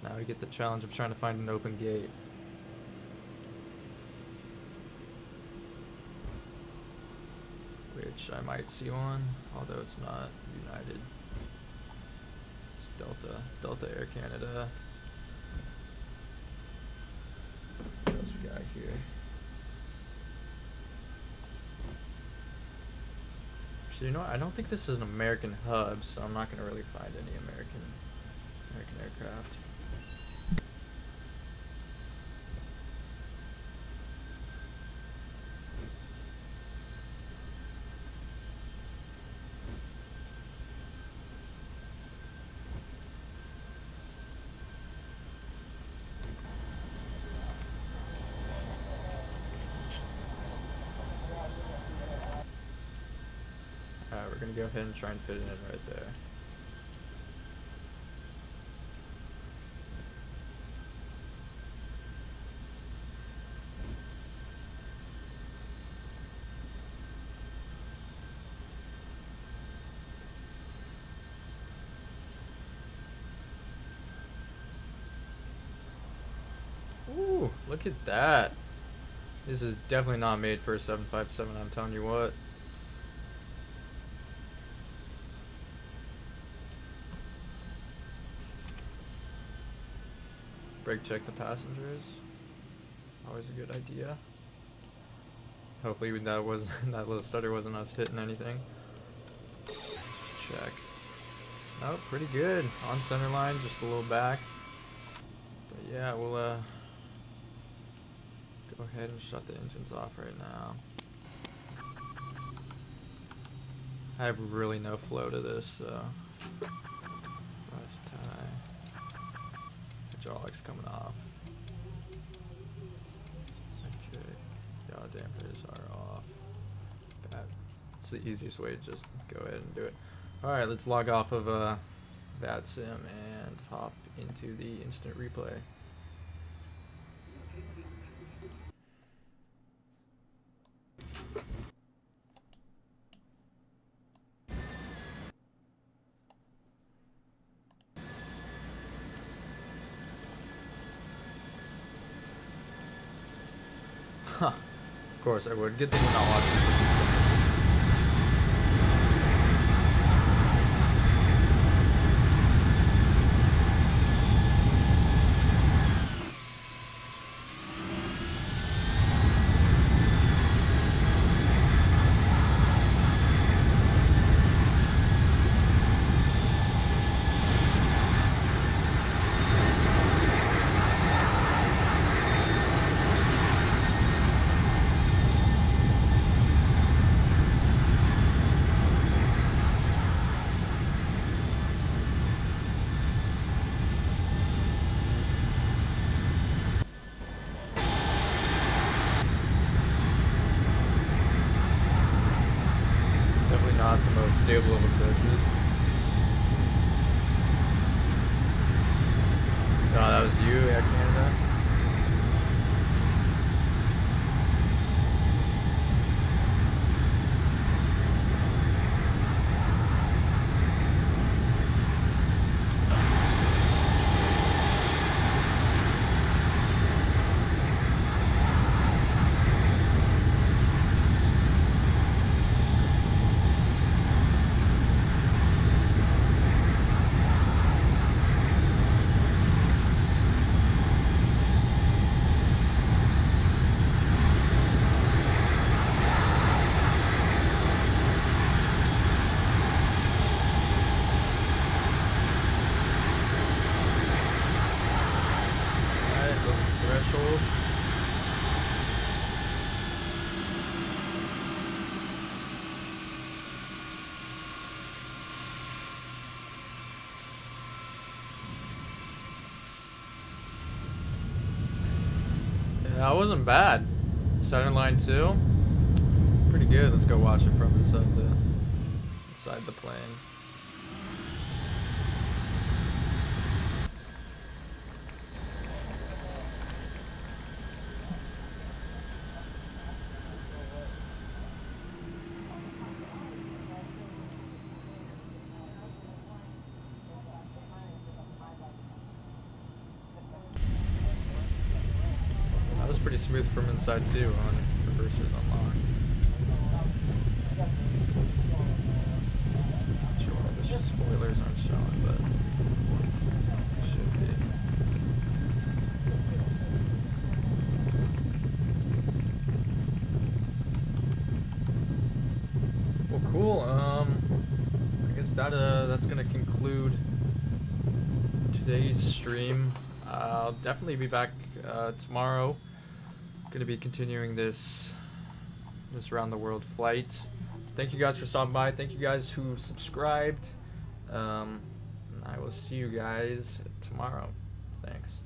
Now we get the challenge of trying to find an open gate. Which I might see one, although it's not United. It's Delta Air Canada. What else we got here? So you know what? I don't think this is an American hub, so I'm not gonna really find any American aircraft. Alright, we're gonna go ahead and try and fit it in right there. Ooh, look at that. This is definitely not made for a 757, I'm telling you what. Brake check the passengers. Always a good idea. Hopefully that little stutter wasn't us hitting anything. Check. Oh, pretty good. On center line, just a little back. But yeah, we'll go ahead and shut the engines off right now. I have really no flow to this, so last tie. Hydraulics coming off. Okay, yaw dampers are off. Bad. It's the easiest way to just go ahead and do it. Alright, let's log off of VATSIM and hop into the instant replay. Huh. Of course I would. Good thing we're not watching. Not the most stable of approaches. Oh, that was you, Air Canada? That wasn't bad. Center line 2. Pretty good. Let's go watch it from inside the plane. That was pretty smooth from inside too on reversers unlocked. Sure, the spoilers aren't showing, but should be. Well, cool. I guess that's gonna conclude today's stream. I'll definitely be back tomorrow. Gonna be continuing this round the world flight. Thank you guys for stopping by. Thank you guys who subscribed. And I will see you guys tomorrow. Thanks.